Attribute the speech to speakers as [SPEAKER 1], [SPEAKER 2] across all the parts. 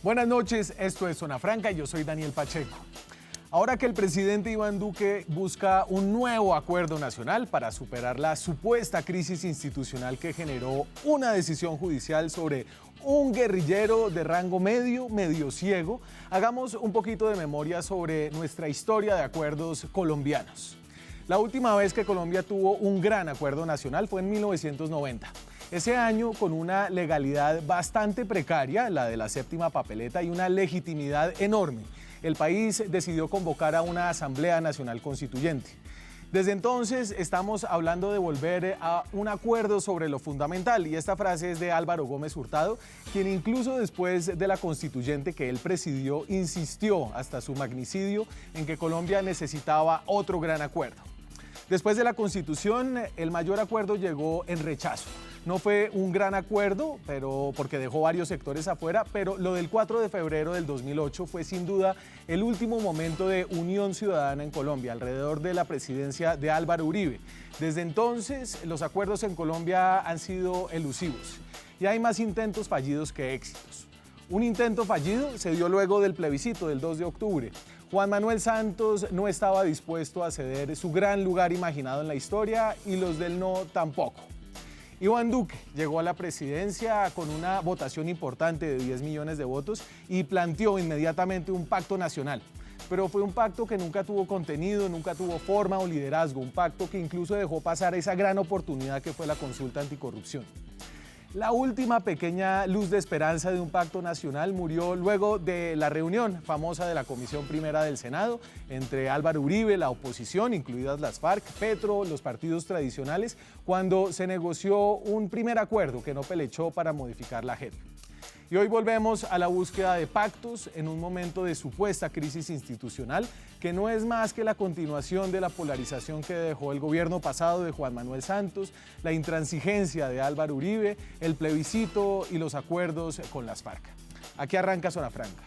[SPEAKER 1] Buenas noches, esto es Zona Franca y yo soy Daniel Pacheco. Ahora que el presidente Iván Duque busca un nuevo acuerdo nacional para superar la supuesta crisis institucional que generó una decisión judicial sobre un guerrillero de rango medio ciego, hagamos un poquito de memoria sobre nuestra historia de acuerdos colombianos. La última vez que Colombia tuvo un gran acuerdo nacional fue en 1990. Ese año, con una legalidad bastante precaria, la de la séptima papeleta, y una legitimidad enorme, el país decidió convocar a una Asamblea Nacional Constituyente. Desde entonces estamos hablando de volver a un acuerdo sobre lo fundamental, y esta frase es de Álvaro Gómez Hurtado, quien incluso después de la constituyente que él presidió, insistió hasta su magnicidio en que Colombia necesitaba otro gran acuerdo. Después de la Constitución, el mayor acuerdo llegó en rechazo. No fue un gran acuerdo, porque dejó varios sectores afuera, pero lo del 4 de febrero del 2008 fue sin duda el último momento de unión ciudadana en Colombia, alrededor de la presidencia de Álvaro Uribe. Desde entonces, los acuerdos en Colombia han sido elusivos y hay más intentos fallidos que éxitos. Un intento fallido se dio luego del plebiscito del 2 de octubre. Juan Manuel Santos no estaba dispuesto a ceder su gran lugar imaginado en la historia y los del no tampoco. Iván Duque llegó a la presidencia con una votación importante de 10 millones de votos y planteó inmediatamente un pacto nacional. Pero fue un pacto que nunca tuvo contenido, nunca tuvo forma o liderazgo, un pacto que incluso dejó pasar esa gran oportunidad que fue la consulta anticorrupción. La última pequeña luz de esperanza de un pacto nacional murió luego de la reunión famosa de la Comisión Primera del Senado entre Álvaro Uribe, la oposición, incluidas las FARC, Petro, los partidos tradicionales, cuando se negoció un primer acuerdo que no pelechó para modificar la JEP. Y hoy volvemos a la búsqueda de pactos en un momento de supuesta crisis institucional que no es más que la continuación de la polarización que dejó el gobierno pasado de Juan Manuel Santos, la intransigencia de Álvaro Uribe, el plebiscito y los acuerdos con las FARC. Aquí arranca Zona Franca.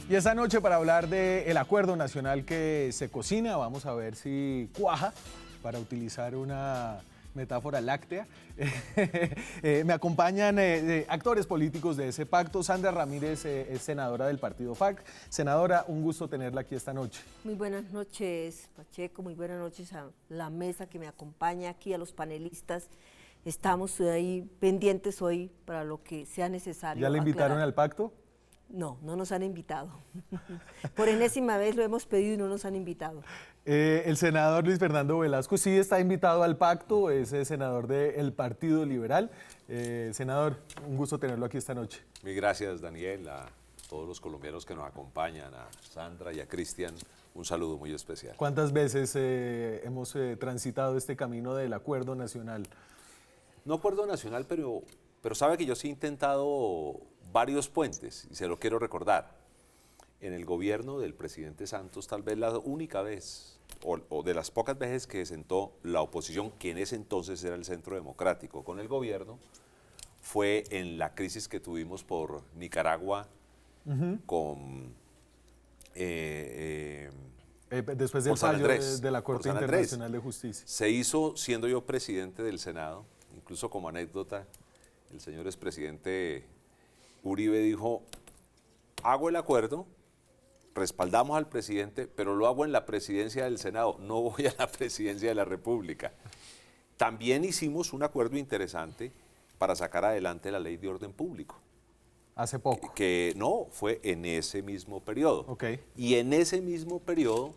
[SPEAKER 1] Y esta noche, para hablar del acuerdo nacional que se cocina, vamos a ver si cuaja, para utilizar una metáfora láctea. Me acompañan actores políticos de ese pacto. Sandra Ramírez es senadora del partido FARC. Senadora, un gusto tenerla aquí esta noche.
[SPEAKER 2] Muy buenas noches, Pacheco, muy buenas noches a la mesa que me acompaña aquí, a los panelistas. Estamos ahí pendientes hoy para lo que sea necesario.
[SPEAKER 1] ¿Ya le invitaron al pacto?
[SPEAKER 2] No, no nos han invitado. Por enésima vez lo hemos pedido y no nos han invitado.
[SPEAKER 1] El senador Luis Fernando Velasco sí está invitado al pacto, es senador del Partido Liberal. Senador, un gusto tenerlo aquí esta noche.
[SPEAKER 3] Mil gracias, Daniel, a todos los colombianos que nos acompañan, a Sandra y a Cristian, un saludo muy especial.
[SPEAKER 1] ¿Cuántas veces hemos transitado este camino del acuerdo nacional?
[SPEAKER 3] No acuerdo nacional, pero sabe que yo sí he intentado varios puentes, y se lo quiero recordar. En el gobierno del presidente Santos, tal vez la única vez, o de las pocas veces que sentó la oposición, que en ese entonces era el Centro Democrático, con el gobierno, fue en la crisis que tuvimos por Nicaragua, con...
[SPEAKER 1] después del fallo de la Corte Internacional de Justicia.
[SPEAKER 3] Se hizo siendo yo presidente del Senado, incluso como anécdota, el señor expresidente Uribe dijo, hago el acuerdo, respaldamos al presidente, pero lo hago en la presidencia del Senado, no voy a la presidencia de la República. También hicimos un acuerdo interesante para sacar adelante la Ley de Orden Público.
[SPEAKER 1] Hace poco.
[SPEAKER 3] Que no, fue en ese mismo periodo.
[SPEAKER 1] Okay.
[SPEAKER 3] Y en ese mismo periodo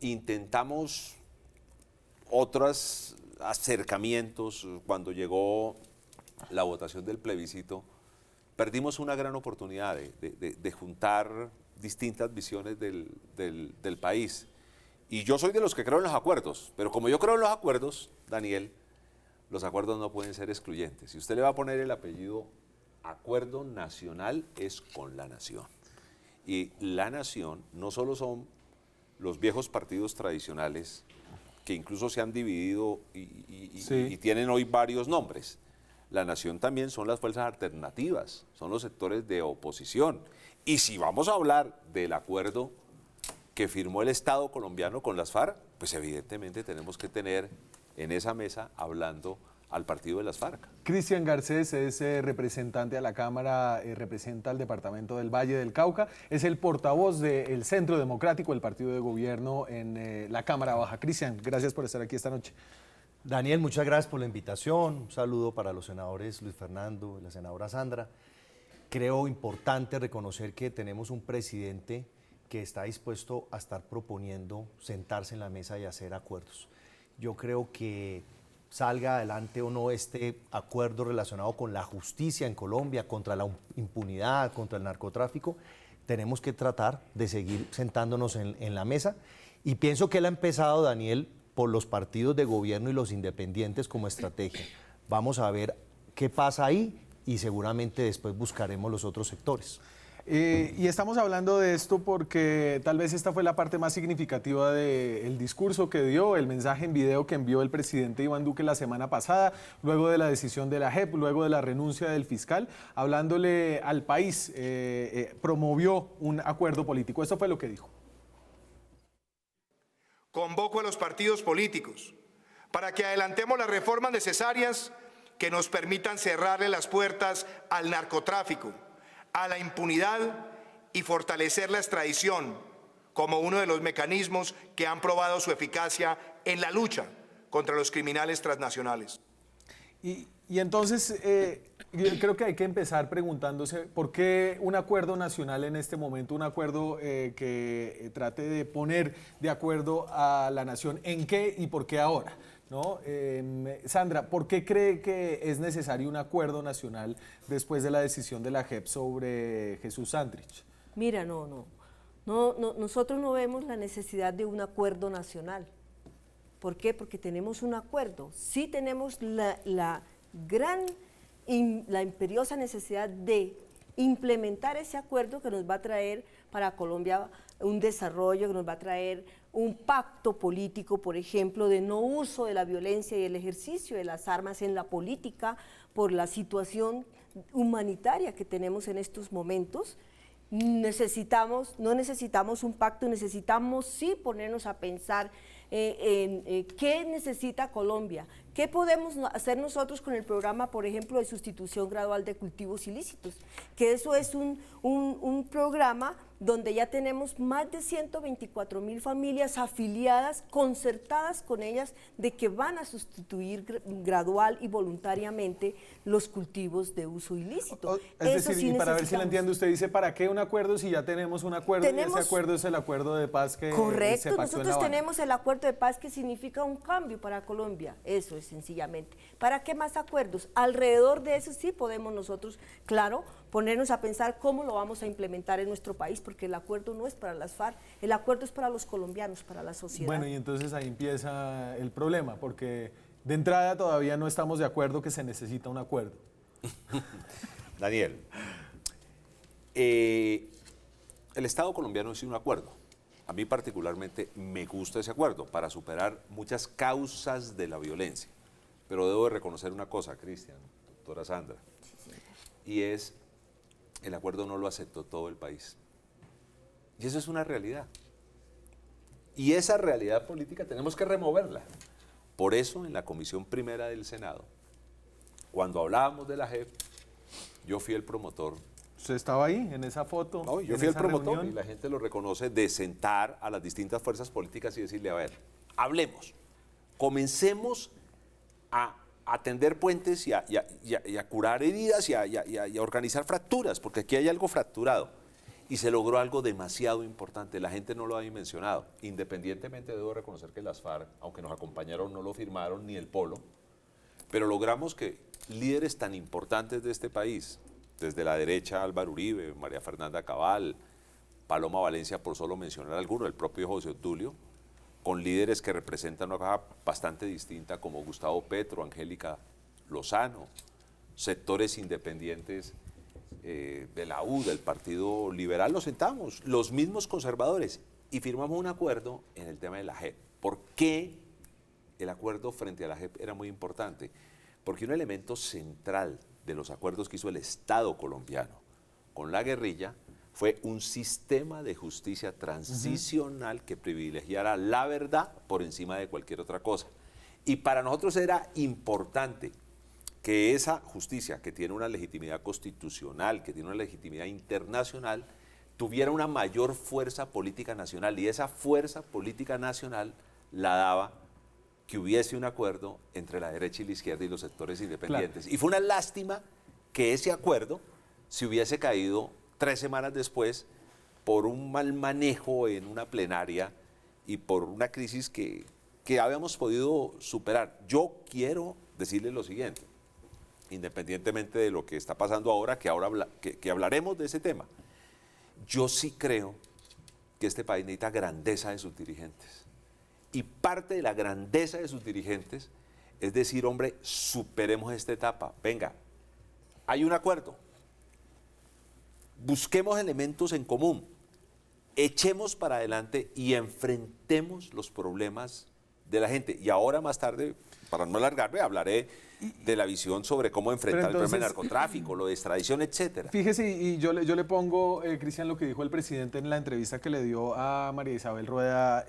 [SPEAKER 3] intentamos otros acercamientos. Cuando llegó la votación del plebiscito, perdimos una gran oportunidad de juntar distintas visiones del país. Y yo soy de los que creo en los acuerdos, pero como yo creo en los acuerdos, Daniel, los acuerdos no pueden ser excluyentes. Si usted le va a poner el apellido Acuerdo Nacional, es con la nación. Y la nación no solo son los viejos partidos tradicionales que incluso se han dividido
[SPEAKER 1] Sí.
[SPEAKER 3] y tienen hoy varios nombres. La nación también son las fuerzas alternativas, son los sectores de oposición. Y si vamos a hablar del acuerdo que firmó el Estado colombiano con las FARC, pues evidentemente tenemos que tener en esa mesa hablando al partido de las FARC.
[SPEAKER 1] Cristian Garcés es representante a la Cámara, representa al departamento del Valle del Cauca, es el portavoz del Centro Democrático, el partido de gobierno en la Cámara Baja. Cristian, gracias por estar aquí esta noche.
[SPEAKER 4] Daniel, muchas gracias por la invitación. Un saludo para los senadores Luis Fernando y la senadora Sandra. Creo importante reconocer que tenemos un presidente que está dispuesto a estar proponiendo sentarse en la mesa y hacer acuerdos. Yo creo que salga adelante o no este acuerdo relacionado con la justicia en Colombia, contra la impunidad, contra el narcotráfico, tenemos que tratar de seguir sentándonos en la mesa. Y pienso que él ha empezado, Daniel, por los partidos de gobierno y los independientes como estrategia. Vamos a ver qué pasa ahí y seguramente después buscaremos los otros sectores.
[SPEAKER 1] Y estamos hablando de esto porque tal vez esta fue la parte más significativa del discurso que dio, el mensaje en video que envió el presidente Iván Duque la semana pasada, luego de la decisión de la JEP, luego de la renuncia del fiscal, hablándole al país, promovió un acuerdo político. Esto fue lo que dijo.
[SPEAKER 5] Convoco a los partidos políticos para que adelantemos las reformas necesarias que nos permitan cerrarle las puertas al narcotráfico, a la impunidad y fortalecer la extradición como uno de los mecanismos que han probado su eficacia en la lucha contra los criminales transnacionales.
[SPEAKER 1] Y entonces yo creo que hay que empezar preguntándose por qué un acuerdo nacional en este momento, un acuerdo que trate de poner de acuerdo a la nación, en qué y por qué ahora, ¿no? Sandra, ¿por qué cree que es necesario un acuerdo nacional después de la decisión de la JEP sobre Jesús Santrich?
[SPEAKER 2] Mira, nosotros no vemos la necesidad de un acuerdo nacional. ¿Por qué? Porque tenemos un acuerdo. Sí tenemos la imperiosa necesidad de implementar ese acuerdo que nos va a traer para Colombia un desarrollo, que nos va a traer un pacto político, por ejemplo, de no uso de la violencia y el ejercicio de las armas en la política por la situación humanitaria que tenemos en estos momentos. No necesitamos un pacto, necesitamos sí ponernos a pensar en qué necesita Colombia, qué podemos hacer nosotros con el programa, por ejemplo, de sustitución gradual de cultivos ilícitos, que eso es un programa donde ya tenemos más de 124,000 familias afiliadas, concertadas con ellas, de que van a sustituir gradual y voluntariamente los cultivos de uso ilícito.
[SPEAKER 1] Es decir, y para ver si la entiende, usted dice, ¿para qué un acuerdo si ya tenemos un acuerdo y ese acuerdo es el acuerdo de paz que
[SPEAKER 2] correcto,
[SPEAKER 1] se pactó
[SPEAKER 2] nosotros
[SPEAKER 1] en La Habana?
[SPEAKER 2] tenemos el acuerdo de paz que significa un cambio para Colombia, eso es sencillamente. ¿Para qué más acuerdos? Alrededor de eso sí podemos nosotros, claro, ponernos a pensar cómo lo vamos a implementar en nuestro país, porque el acuerdo no es para las FARC, el acuerdo es para los colombianos, para la sociedad.
[SPEAKER 1] Bueno, y entonces ahí empieza el problema, porque de entrada todavía no estamos de acuerdo que se necesita un acuerdo.
[SPEAKER 3] Daniel, el Estado colombiano hizo un acuerdo. A mí particularmente me gusta ese acuerdo para superar muchas causas de la violencia. Pero debo de reconocer una cosa, Cristian, doctora Sandra, y es el acuerdo no lo aceptó todo el país. Y eso es una realidad. Y esa realidad política tenemos que removerla. Por eso, en la Comisión Primera del Senado, cuando hablábamos de la JEP, yo fui el promotor.
[SPEAKER 1] ¿Usted estaba ahí, en esa foto?
[SPEAKER 3] No, yo fui el promotor y la gente lo reconoce, de sentar a las distintas fuerzas políticas y decirle, a ver, hablemos, comencemos a atender puentes y a curar heridas y a organizar fracturas, porque aquí hay algo fracturado. Y se logró algo demasiado importante, la gente no lo ha dimensionado. Independientemente, debo reconocer que las FARC, aunque nos acompañaron, no lo firmaron, ni el Polo, pero logramos que líderes tan importantes de este país, desde la derecha Álvaro Uribe, María Fernanda Cabal, Paloma Valencia, por solo mencionar alguno, el propio José Obdulio, con líderes que representan una caja bastante distinta como Gustavo Petro, Angélica Lozano, sectores independientes de la U, del Partido Liberal, nos sentamos, los mismos conservadores, y firmamos un acuerdo en el tema de la JEP. ¿Por qué el acuerdo frente a la JEP era muy importante, porque un elemento central de los acuerdos que hizo el Estado colombiano con la guerrilla fue un sistema de justicia transicional que privilegiara la verdad por encima de cualquier otra cosa. Y para nosotros era importante que esa justicia, que tiene una legitimidad constitucional, que tiene una legitimidad internacional, tuviera una mayor fuerza política nacional, y esa fuerza política nacional la daba que hubiese un acuerdo entre la derecha y la izquierda y los sectores independientes. Claro. Y fue una lástima que ese acuerdo se hubiese caído 3 semanas después por un mal manejo en una plenaria y por una crisis que habíamos podido superar. Yo quiero decirles lo siguiente, independientemente de lo que está pasando ahora, que hablaremos de ese tema. Yo sí creo que este país necesita grandeza de sus dirigentes. Y parte de la grandeza de sus dirigentes es decir, hombre, superemos esta etapa. Venga, hay un acuerdo. Busquemos elementos en común. Echemos para adelante y enfrentemos los problemas de la gente. Y ahora más tarde, para no alargarme, hablaré de la visión sobre cómo enfrentar el problema del narcotráfico, lo de extradición, etcétera.
[SPEAKER 1] Fíjese, y yo le pongo, Cristian, lo que dijo el presidente en la entrevista que le dio a María Isabel Rueda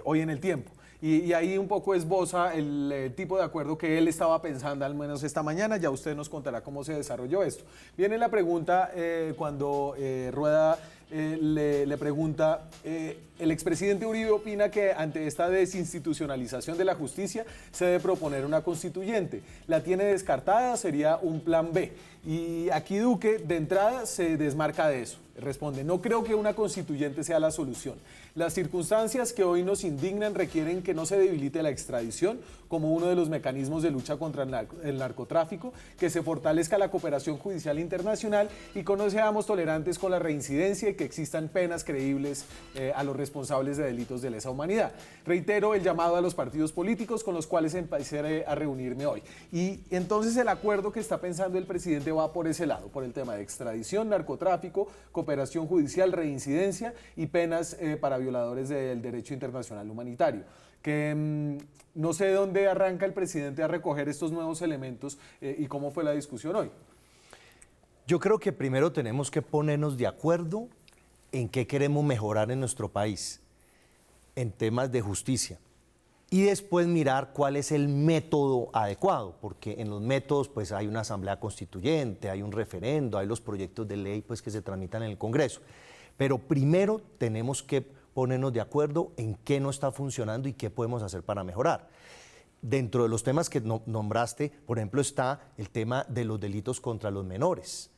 [SPEAKER 1] hoy en El Tiempo. Y ahí un poco esboza el tipo de acuerdo que él estaba pensando, al menos esta mañana. Ya usted nos contará cómo se desarrolló esto. Viene la pregunta cuando Rueda le pregunta, el expresidente Uribe opina que ante esta desinstitucionalización de la justicia se debe proponer una constituyente. ¿La tiene descartada? Sería un plan B. Y aquí Duque de entrada se desmarca de eso. Responde, no creo que una constituyente sea la solución. Las circunstancias que hoy nos indignan requieren que no se debilite la extradición como uno de los mecanismos de lucha contra el narcotráfico, que se fortalezca la cooperación judicial internacional y que no seamos tolerantes con la reincidencia y que existan penas creíbles a los responsables de delitos de lesa humanidad. Reitero el llamado a los partidos políticos con los cuales empezaré a reunirme hoy. Y entonces el acuerdo que está pensando el presidente va por ese lado, por el tema de extradición, narcotráfico, cooperación judicial, reincidencia y penas para violadores del derecho internacional humanitario. Que no sé dónde arranca el presidente a recoger estos nuevos elementos y cómo fue la discusión hoy.
[SPEAKER 4] Yo creo que primero tenemos que ponernos de acuerdo en qué queremos mejorar en nuestro país, en temas de justicia. Y después mirar cuál es el método adecuado, porque en los métodos pues hay una asamblea constituyente, hay un referendo, hay los proyectos de ley pues que se tramitan en el Congreso. Pero primero tenemos que ponernos de acuerdo en qué no está funcionando y qué podemos hacer para mejorar. Dentro de los temas que nombraste, por ejemplo, está el tema de los delitos contra los menores,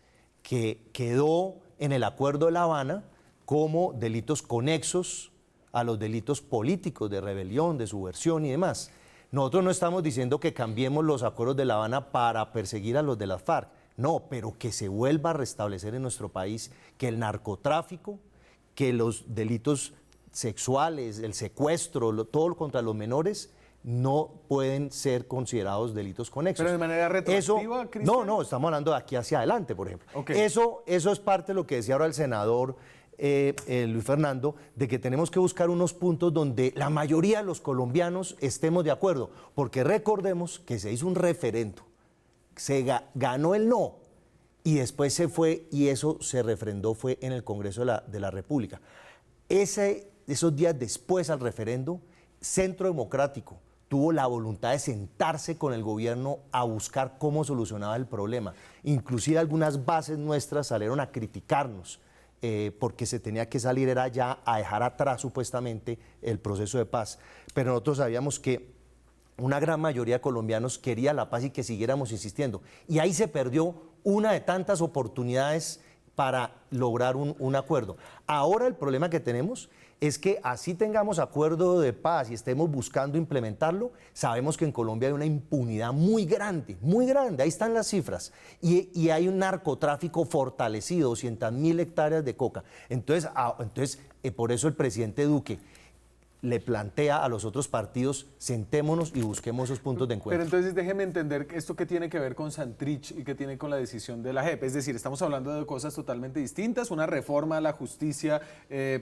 [SPEAKER 4] que quedó en el Acuerdo de La Habana como delitos conexos a los delitos políticos de rebelión, de subversión y demás. Nosotros no estamos diciendo que cambiemos los acuerdos de La Habana para perseguir a los de las FARC, no, pero que se vuelva a restablecer en nuestro país que el narcotráfico, que los delitos sexuales, el secuestro, todo contra los menores, no pueden ser considerados delitos conexos.
[SPEAKER 1] ¿Pero de manera retroactiva, Cristian?
[SPEAKER 4] No, estamos hablando de aquí hacia adelante, por ejemplo.
[SPEAKER 1] Okay.
[SPEAKER 4] Eso es parte de lo que decía ahora el senador Luis Fernando, de que tenemos que buscar unos puntos donde la mayoría de los colombianos estemos de acuerdo, porque recordemos que se hizo un referendo, se ganó el no, y después se fue, y eso se refrendó, fue en el Congreso de la República. Esos días después al referendo, Centro Democrático tuvo la voluntad de sentarse con el gobierno a buscar cómo solucionaba el problema. Inclusive algunas bases nuestras salieron a criticarnos, porque se tenía que salir era ya a dejar atrás supuestamente el proceso de paz. Pero nosotros sabíamos que una gran mayoría de colombianos quería la paz y que siguiéramos insistiendo. Y ahí se perdió una de tantas oportunidades para lograr un acuerdo. Ahora el problema que tenemos es que así tengamos acuerdo de paz y estemos buscando implementarlo, sabemos que en Colombia hay una impunidad muy grande, ahí están las cifras, y hay un narcotráfico fortalecido, 200.000 hectáreas de coca. Entonces, por eso el presidente Duque le plantea a los otros partidos, sentémonos y busquemos esos puntos de
[SPEAKER 1] Pero
[SPEAKER 4] encuentro.
[SPEAKER 1] entonces déjeme entender esto que tiene que ver con Santrich y que tiene con la decisión de la JEP. Es decir, estamos hablando de cosas totalmente distintas, una reforma a la justicia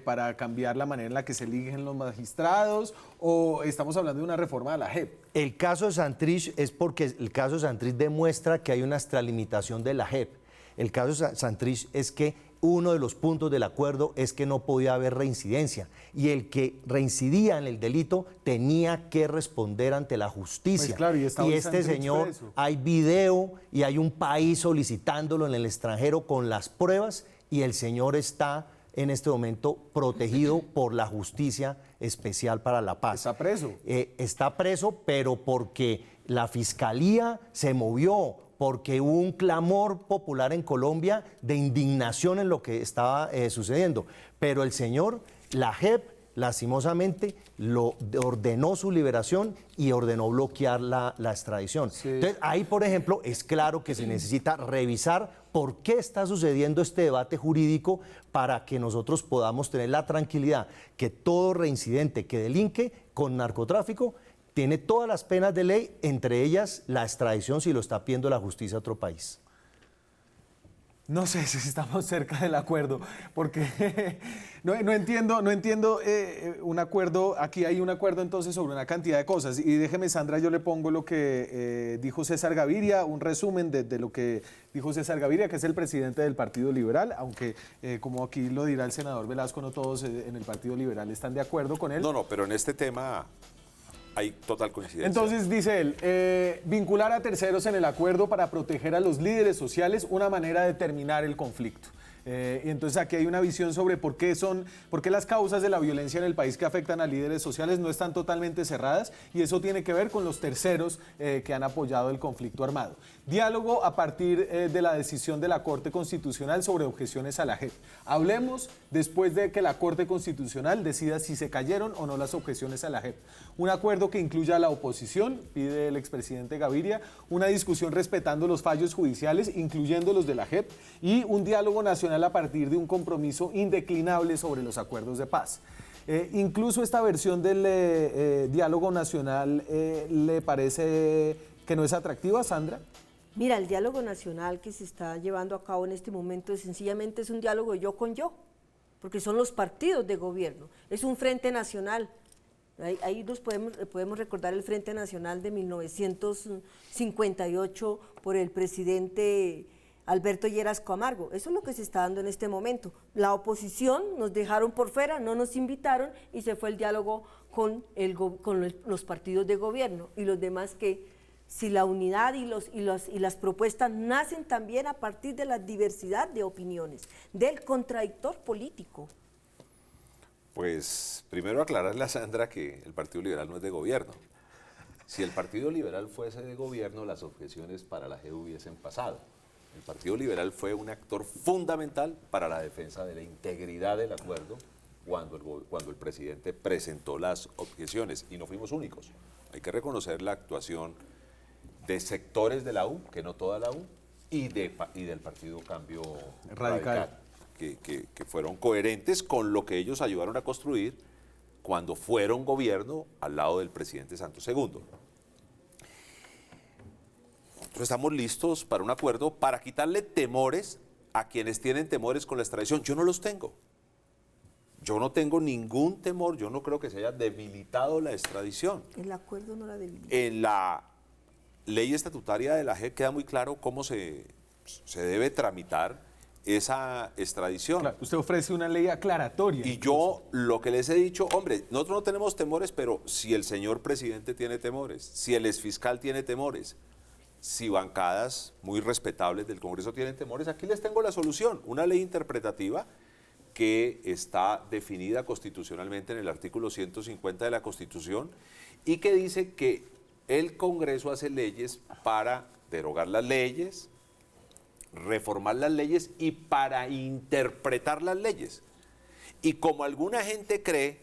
[SPEAKER 1] para cambiar la manera en la que se eligen los magistrados, o estamos hablando de una reforma a la JEP.
[SPEAKER 4] El caso de Santrich es porque el caso de Santrich demuestra que hay una extralimitación de la JEP. El caso de Santrich es que uno de los puntos del acuerdo es que no podía haber reincidencia y el que reincidía en el delito tenía que responder ante la justicia.
[SPEAKER 1] Pues claro, y está hoy
[SPEAKER 4] este
[SPEAKER 1] Santrich
[SPEAKER 4] señor,
[SPEAKER 1] preso.
[SPEAKER 4] hay video y hay un país solicitándolo en el extranjero con las pruebas y el señor está en este momento protegido por la Justicia Especial para la Paz.
[SPEAKER 1] Está preso.
[SPEAKER 4] Está preso, pero porque la Fiscalía se movió, porque hubo un clamor popular en Colombia de indignación en lo que estaba sucediendo. Pero el señor, la JEP, lastimosamente, lo ordenó su liberación y ordenó bloquear la extradición.
[SPEAKER 1] Sí.
[SPEAKER 4] Entonces, ahí, por ejemplo, es claro que se necesita revisar por qué está sucediendo este debate jurídico para que nosotros podamos tener la tranquilidad que todo reincidente que delinque con narcotráfico tiene todas las penas de ley, entre ellas la extradición si lo está pidiendo la justicia a otro país.
[SPEAKER 1] No sé si estamos cerca del acuerdo, porque no entiendo un acuerdo. Aquí hay un acuerdo entonces sobre una cantidad de cosas. Y déjeme, Sandra, yo le pongo lo que dijo César Gaviria, un resumen de lo que dijo César Gaviria, que es el presidente del Partido Liberal, aunque como aquí lo dirá el senador Velasco, no todos en el Partido Liberal están de acuerdo con él.
[SPEAKER 3] No, pero en este tema hay total coincidencia.
[SPEAKER 1] Entonces dice él, vincular a terceros en el acuerdo para proteger a los líderes sociales, una manera de terminar el conflicto. Y entonces aquí hay una visión sobre por qué las causas de la violencia en el país que afectan a líderes sociales no están totalmente cerradas, y eso tiene que ver con los terceros que han apoyado el conflicto armado. Diálogo a partir de la decisión de la Corte Constitucional sobre objeciones a la JEP. Hablemos después de que la Corte Constitucional decida si se cayeron o no las objeciones a la JEP. Un acuerdo que incluya a la oposición, pide el expresidente Gaviria, una discusión respetando los fallos judiciales, incluyendo los de la JEP, y un diálogo nacional a partir de un compromiso indeclinable sobre los acuerdos de paz. Incluso esta versión del diálogo nacional, ¿le parece que no es atractiva, Sandra?
[SPEAKER 2] Mira, el diálogo nacional que se está llevando a cabo en este momento sencillamente es un diálogo yo con yo, porque son los partidos de gobierno, es un frente nacional. Ahí nos podemos recordar el Frente Nacional de 1958 por el presidente Alberto Lleras Camargo. Eso es lo que se está dando en este momento. La oposición nos dejaron por fuera, no nos invitaron y se fue el diálogo con los partidos de gobierno y los demás que si la unidad y las propuestas nacen también a partir de la diversidad de opiniones, del contradictor político.
[SPEAKER 3] Pues primero aclararle a Sandra que el Partido Liberal no es de gobierno. Si el Partido Liberal fuese de gobierno, las objeciones para la JEP hubiesen pasado. El Partido Liberal fue un actor fundamental para la defensa de la integridad del acuerdo cuando el presidente presentó las objeciones, y no fuimos únicos. Hay que reconocer la actuación de sectores de la U, que no toda la U, y del Partido Cambio Radical. Que fueron coherentes con lo que ellos ayudaron a construir cuando fueron gobierno al lado del presidente Santos II. Nosotros estamos listos para un acuerdo para quitarle temores a quienes tienen temores con la extradición. Yo no los tengo. Yo no tengo ningún temor. Yo no creo que se haya debilitado la extradición.
[SPEAKER 2] El acuerdo no la debilita.
[SPEAKER 3] En la ley estatutaria de la JEP queda muy claro cómo se debe tramitar esa extradición.
[SPEAKER 1] Claro, usted ofrece una ley aclaratoria.
[SPEAKER 3] Y yo lo que les he dicho, hombre, nosotros no tenemos temores, pero si el señor presidente tiene temores, si el exfiscal tiene temores, si bancadas muy respetables del Congreso tienen temores, aquí les tengo la solución, una ley interpretativa que está definida constitucionalmente en el artículo 150 de la Constitución y que dice que el Congreso hace leyes para derogar las leyes, reformar las leyes y para interpretar las leyes. Y como alguna gente cree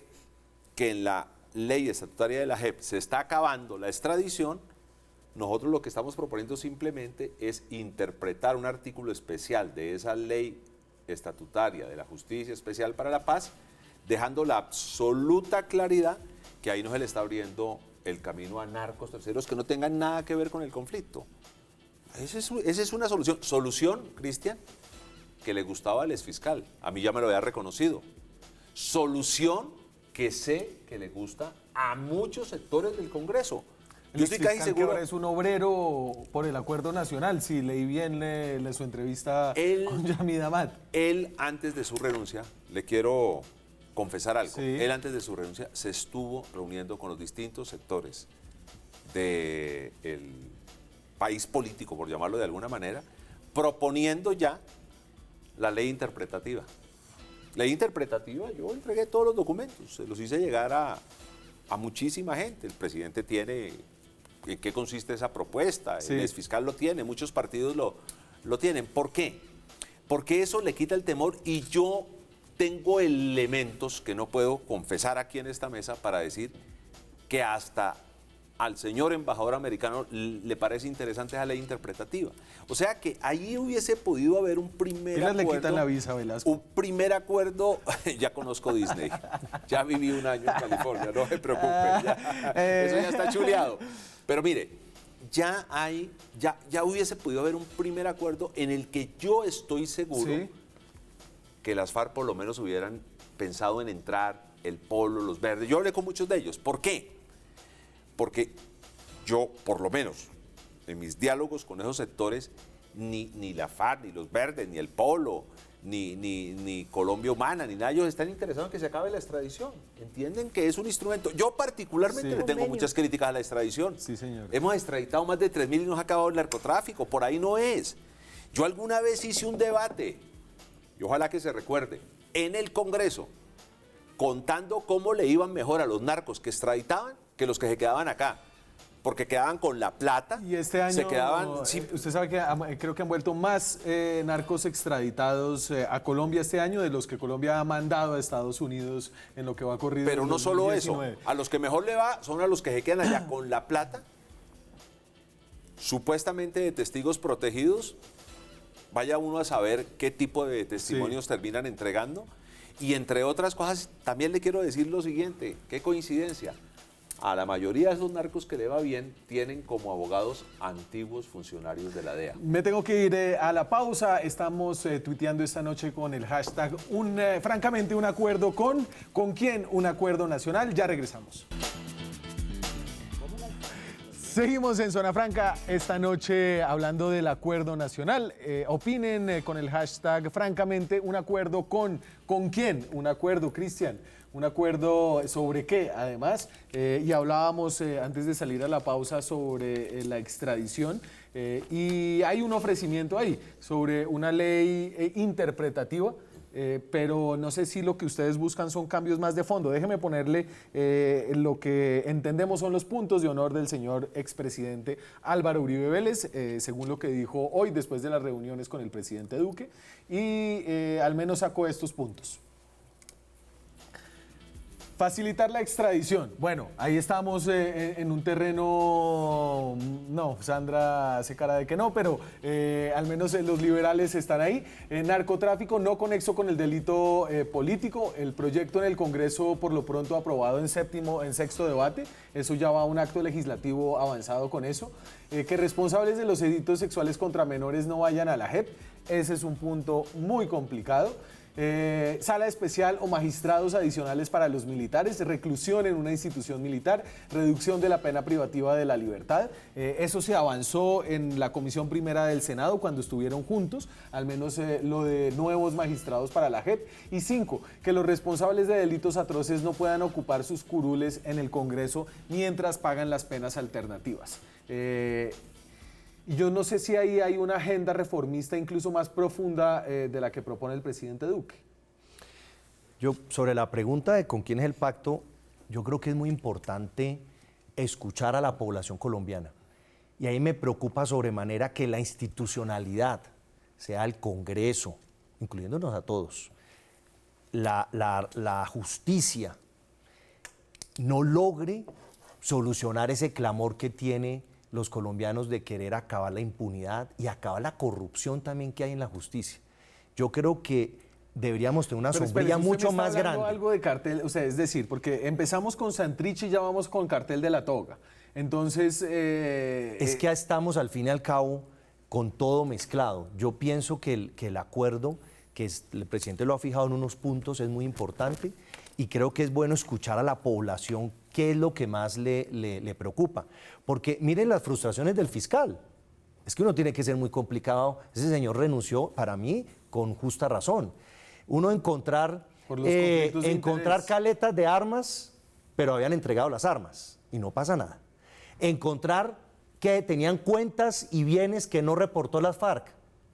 [SPEAKER 3] que en la ley estatutaria de la JEP se está acabando la extradición, nosotros lo que estamos proponiendo simplemente es interpretar un artículo especial de esa ley estatutaria de la Justicia Especial para la Paz dejando la absoluta claridad que ahí no se le está abriendo el camino a narcos terceros que no tengan nada que ver con el conflicto. Esa es una solución. Solución, Cristian, que le gustaba al exfiscal. A mí ya me lo había reconocido. Solución que sé que le gusta a muchos sectores del Congreso. Yo estoy casi seguro.
[SPEAKER 1] Que ahora es un obrero por el acuerdo nacional. Si leí bien su entrevista con Yamid Amad.
[SPEAKER 3] Él, antes de su renuncia, le quiero confesar algo.
[SPEAKER 1] Sí.
[SPEAKER 3] Él, antes de su renuncia, se estuvo reuniendo con los distintos sectores del país político, por llamarlo de alguna manera, proponiendo ya la ley interpretativa. Ley interpretativa, yo entregué todos los documentos, se los hice llegar a muchísima gente. El presidente tiene en qué consiste esa propuesta,
[SPEAKER 1] sí.
[SPEAKER 3] El exfiscal lo tiene, muchos partidos lo tienen. ¿Por qué? Porque eso le quita el temor y yo tengo elementos que no puedo confesar aquí en esta mesa para decir que hasta al señor embajador americano le parece interesante esa ley interpretativa. O sea que ahí hubiese podido haber un primer
[SPEAKER 1] Ellas
[SPEAKER 3] acuerdo.
[SPEAKER 1] le quitan la visa, Velasco.
[SPEAKER 3] Un primer acuerdo, ya conozco Disney, ya viví un año en California, no se preocupen, eso ya está chuleado. Pero mire, ya hubiese podido haber un primer acuerdo en el que yo estoy seguro
[SPEAKER 1] Sí.
[SPEAKER 3] que las FARC por lo menos hubieran pensado en entrar, el Polo, los Verdes. Yo hablé con muchos de ellos. ¿Por qué? Porque yo, por lo menos, en mis diálogos con esos sectores, ni la FARC, ni los Verdes, ni el Polo, ni Colombia Humana, ni nada, ellos están interesados en que se acabe la extradición. Entienden que es un instrumento. Yo particularmente
[SPEAKER 1] Sí.
[SPEAKER 3] le tengo
[SPEAKER 2] Convenio.
[SPEAKER 3] muchas críticas a la extradición.
[SPEAKER 1] Sí, señor.
[SPEAKER 3] Hemos extraditado más de 3.000 y no se ha acabado el narcotráfico. Por ahí no es. Yo alguna vez hice un debate, y ojalá que se recuerde, en el Congreso, contando cómo le iban mejor a los narcos que extraditaban que los que se quedaban acá. Porque quedaban con la plata,
[SPEAKER 1] Y este año,
[SPEAKER 3] se quedaban... sí,
[SPEAKER 1] usted sabe que creo que han vuelto más narcos extraditados a Colombia este año de los que Colombia ha mandado a Estados Unidos en lo que va corrido.
[SPEAKER 3] pero
[SPEAKER 1] en
[SPEAKER 3] no solo eso,
[SPEAKER 1] 2019.
[SPEAKER 3] a los que mejor le va son a los que se quedan allá con la plata, supuestamente de testigos protegidos. Vaya uno a saber qué tipo de testimonios terminan entregando. Y entre otras cosas, también le quiero decir lo siguiente, qué coincidencia. A la mayoría de esos narcos que le va bien tienen como abogados antiguos funcionarios de la DEA.
[SPEAKER 1] Me tengo que ir a la pausa. Estamos tuiteando esta noche con el hashtag francamente un acuerdo ¿con quién? Un acuerdo nacional. Ya regresamos. Seguimos en Zona Franca esta noche hablando del acuerdo nacional. Opinen con el hashtag francamente un acuerdo ¿con quién? Un acuerdo, Cristian. ¿Un acuerdo sobre qué? Además, y hablábamos antes de salir a la pausa sobre la extradición y hay un ofrecimiento ahí sobre una ley interpretativa. Pero no sé si lo que ustedes buscan son cambios más de fondo. Déjeme ponerle lo que entendemos son los puntos de honor del señor expresidente Álvaro Uribe Vélez, según lo que dijo hoy después de las reuniones con el presidente Duque, y al menos sacó estos puntos. Facilitar la extradición. Bueno, ahí estamos en un terreno, no, Sandra hace cara de que no, pero al menos los liberales están ahí. Narcotráfico no conexo con el delito político. El proyecto en el Congreso, por lo pronto aprobado en sexto debate. Eso ya va a un acto legislativo avanzado con eso. Que responsables de los delitos sexuales contra menores no vayan a la JEP. Ese es un punto muy complicado. Sala especial o magistrados adicionales para los militares, reclusión en una institución militar, reducción de la pena privativa de la libertad. Eso se avanzó en la Comisión Primera del Senado cuando estuvieron juntos, al menos lo de nuevos magistrados para la JEP. Y 5, que los responsables de delitos atroces no puedan ocupar sus curules en el Congreso mientras pagan las penas alternativas. Yo no sé si ahí hay una agenda reformista incluso más profunda de la que propone el presidente Duque.
[SPEAKER 4] Yo, sobre la pregunta de con quién es el pacto, yo creo que es muy importante escuchar a la población colombiana. Y ahí me preocupa sobremanera que la institucionalidad, sea el Congreso, incluyéndonos a todos, la justicia, no logre solucionar ese clamor que tiene los colombianos de querer acabar la impunidad y acabar la corrupción también que hay en la justicia. Yo creo que deberíamos tener una
[SPEAKER 1] Pero
[SPEAKER 4] sombrilla
[SPEAKER 1] espere, usted
[SPEAKER 4] mucho
[SPEAKER 1] me está
[SPEAKER 4] más
[SPEAKER 1] hablando
[SPEAKER 4] grande.
[SPEAKER 1] algo de cartel, o sea, es decir, porque empezamos con Santrich y ya vamos con cartel de la toga. Entonces,
[SPEAKER 4] Es que estamos al fin y al cabo con todo mezclado. Yo pienso que el acuerdo, el presidente lo ha fijado en unos puntos, es muy importante y creo que es bueno escuchar a la población qué es lo que más le preocupa. Porque miren las frustraciones del fiscal. Es que uno tiene que ser muy complicado. Ese señor renunció, para mí, con justa razón. Uno encontrar
[SPEAKER 1] Por los conflictos de
[SPEAKER 4] encontrar
[SPEAKER 1] interés.
[SPEAKER 4] caletas de armas, pero habían entregado las armas y no pasa nada. Encontrar que tenían cuentas y bienes que no reportó las FARC,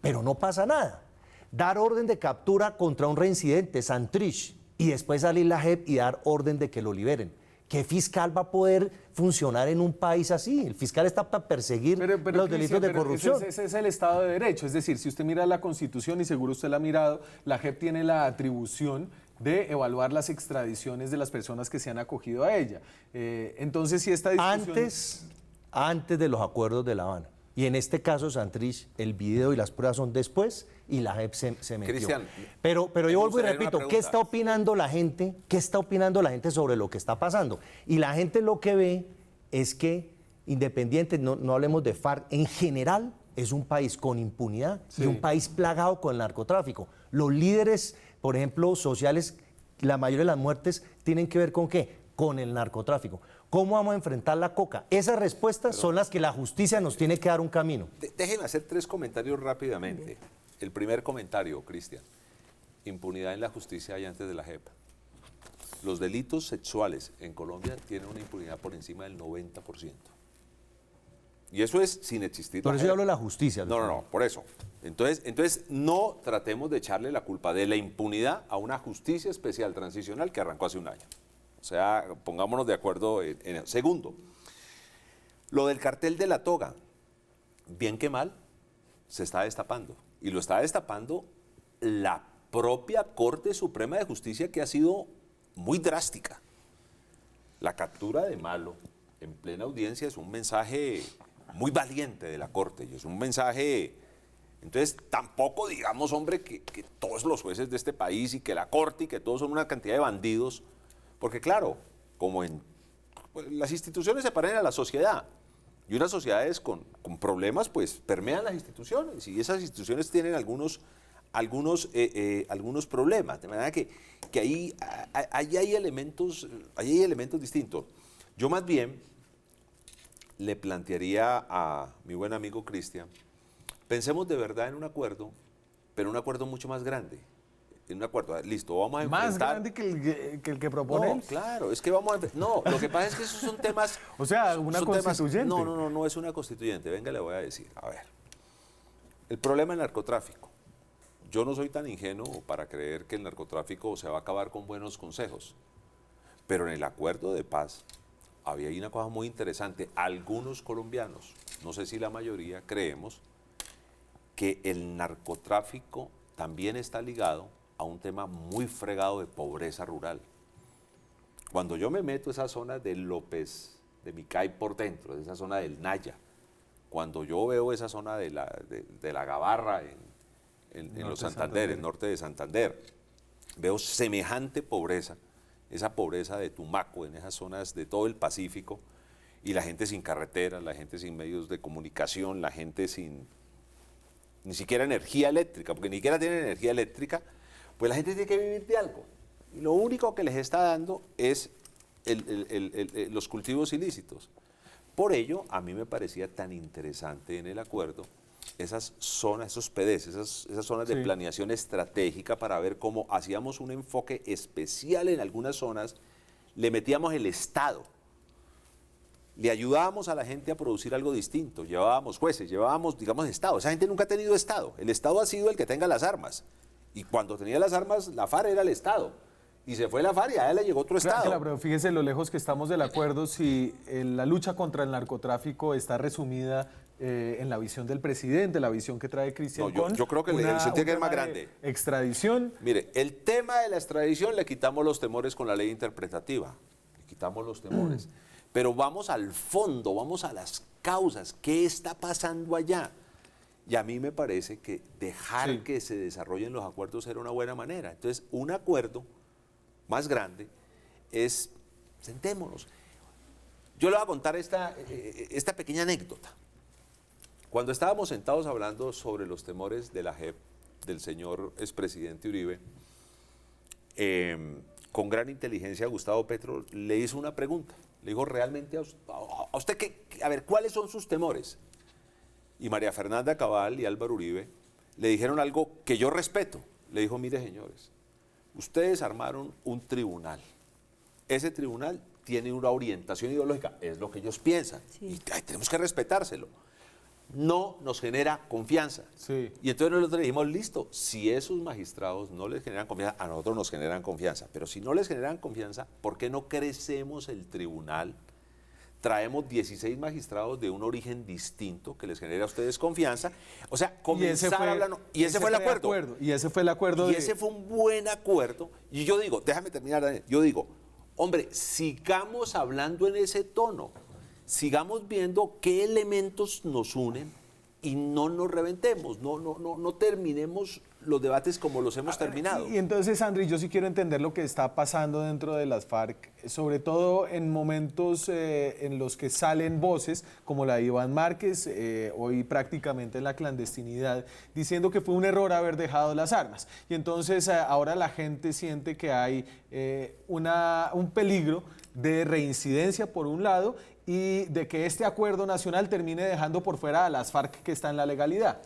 [SPEAKER 4] pero no pasa nada. Dar orden de captura contra un reincidente, Santrich, y después salir la JEP y dar orden de que lo liberen. ¿Qué fiscal va a poder funcionar en un país así? El fiscal está para perseguir los
[SPEAKER 1] Cristian,
[SPEAKER 4] delitos de
[SPEAKER 1] pero
[SPEAKER 4] corrupción.
[SPEAKER 1] ese es el Estado de Derecho. Es decir, si usted mira la Constitución, y seguro usted la ha mirado, la JEP tiene la atribución de evaluar las extradiciones de las personas que se han acogido a ella. Entonces, si esta discusión...
[SPEAKER 4] Antes de los acuerdos de La Habana. Y en este caso, Santrich, el video y las pruebas son después y la JEP se metió.
[SPEAKER 3] Cristian,
[SPEAKER 4] pero
[SPEAKER 3] me
[SPEAKER 4] yo vuelvo y
[SPEAKER 3] gustaría una
[SPEAKER 4] repito, ¿qué
[SPEAKER 3] pregunta.
[SPEAKER 4] está opinando la gente? ¿Qué está opinando la gente sobre lo que está pasando? Y la gente lo que ve es que, independiente, no hablemos de FARC, en general es un país con impunidad y un país plagado con el narcotráfico. Los líderes, por ejemplo, sociales, la mayoría de las muertes tienen que ver con ¿qué? Con el narcotráfico. ¿Cómo vamos a enfrentar la coca? Esas respuestas son las que la justicia nos tiene que dar un camino.
[SPEAKER 3] Déjenme hacer 3 comentarios rápidamente. El primer comentario, Cristian. Impunidad en la justicia hay antes de la JEP. Los delitos sexuales en Colombia tienen una impunidad por encima del 90%. Y eso es sin existir
[SPEAKER 4] Por
[SPEAKER 3] la
[SPEAKER 4] eso yo
[SPEAKER 3] JEP.
[SPEAKER 4] hablo de la justicia.
[SPEAKER 3] No, por eso. Entonces, no tratemos de echarle la culpa de la impunidad a una justicia especial transicional que arrancó hace un año. O sea, pongámonos de acuerdo en eso. Segundo, lo del cartel de la toga, bien que mal, se está destapando. Y lo está destapando la propia Corte Suprema de Justicia, que ha sido muy drástica. La captura de Malo en plena audiencia es un mensaje muy valiente de la Corte, y es un mensaje... Entonces, tampoco digamos, hombre, que todos los jueces de este país y que la Corte y que todos son una cantidad de bandidos, porque claro, como pues, las instituciones se parecen a la sociedad, y unas sociedades con problemas, pues permean las instituciones, y esas instituciones tienen algunos problemas, de manera que ahí hay elementos distintos. Yo más bien le plantearía a mi buen amigo Cristian, pensemos de verdad en un acuerdo, pero un acuerdo mucho más grande. En un acuerdo, listo, vamos a enfrentar...
[SPEAKER 1] ¿Más grande que el que propone él?
[SPEAKER 3] No, claro, es que vamos a... No, lo que pasa es que esos son temas...
[SPEAKER 1] O sea, una
[SPEAKER 3] son temas-
[SPEAKER 1] constituyente.
[SPEAKER 3] No es una constituyente. Venga, le voy a decir. A ver, el problema del narcotráfico. Yo no soy tan ingenuo para creer que el narcotráfico se va a acabar con buenos consejos. Pero en el acuerdo de paz había ahí una cosa muy interesante. Algunos colombianos, no sé si la mayoría, creemos que el narcotráfico también está ligado a un tema muy fregado de pobreza rural. Cuando yo me meto a esa zona de López, de Micay por dentro, de esa zona del Naya, cuando yo veo esa zona de la Gabarra en los Santander, el norte de Santander, veo semejante pobreza, esa pobreza de Tumaco, en esas zonas de todo el Pacífico, y la gente sin carreteras, la gente sin medios de comunicación, la gente sin ni siquiera energía eléctrica, porque ni siquiera tienen energía eléctrica, pues la gente tiene que vivir de algo. Y lo único que les está dando es los cultivos ilícitos. Por ello, a mí me parecía tan interesante en el acuerdo esas zonas, esos PDs, esas zonas de planeación estratégica para ver cómo hacíamos un enfoque especial en algunas zonas, le metíamos el Estado, le ayudábamos a la gente a producir algo distinto, llevábamos jueces, llevábamos, digamos, Estado. Esa gente nunca ha tenido Estado. El Estado ha sido el que tenga las armas. Y cuando tenía las armas, la FARC era el Estado. Y se fue la FARC y a él le llegó otro Estado.
[SPEAKER 1] Claro, pero fíjese lo lejos que estamos del acuerdo si la lucha contra el narcotráfico está resumida en la visión del presidente, la visión que trae Cristian.
[SPEAKER 3] No, yo creo que la visión tiene que ser más grande.
[SPEAKER 1] Extradición.
[SPEAKER 3] Mire, el tema de la extradición le quitamos los temores con la ley interpretativa. Le quitamos los temores. Pero vamos al fondo, vamos a las causas. ¿Qué está pasando allá? Y a mí me parece que dejar
[SPEAKER 1] Sí.
[SPEAKER 3] que se desarrollen los acuerdos era una buena manera. Entonces, un acuerdo más grande es, sentémonos. Yo le voy a contar esta pequeña anécdota. Cuando estábamos sentados hablando sobre los temores de la JEP, del señor expresidente Uribe, con gran inteligencia Gustavo Petro le hizo una pregunta. Le dijo, realmente a usted, a ver, ¿cuáles son sus temores? Y María Fernanda Cabal y Álvaro Uribe le dijeron algo que yo respeto. Le dijo, mire señores, ustedes armaron un tribunal. Ese tribunal tiene una orientación ideológica, es lo que ellos piensan.
[SPEAKER 2] Sí.
[SPEAKER 3] Y tenemos que respetárselo. No nos genera confianza.
[SPEAKER 1] Sí.
[SPEAKER 3] Y entonces nosotros le dijimos, listo, si esos magistrados no les generan confianza, a nosotros nos generan confianza. Pero si no les generan confianza, ¿por qué no crecemos el tribunal? Traemos 16 magistrados de un origen distinto que les genere a ustedes confianza. O sea, comenzar hablando. Y ese fue el acuerdo.
[SPEAKER 1] Y ese fue el acuerdo.
[SPEAKER 3] Y ese fue un buen acuerdo. Y yo digo, déjame terminar, Daniel. Yo digo, hombre, sigamos hablando en ese tono. Sigamos viendo qué elementos nos unen y no nos reventemos, no terminemos los debates como los hemos terminado.
[SPEAKER 1] Y entonces, Sandri, yo sí quiero entender lo que está pasando dentro de las FARC, sobre todo en momentos en los que salen voces, como la de Iván Márquez, hoy prácticamente en la clandestinidad, diciendo que fue un error haber dejado las armas. Y entonces ahora la gente siente que hay un peligro de reincidencia por un lado y de que este acuerdo nacional termine dejando por fuera a las FARC que está en la legalidad.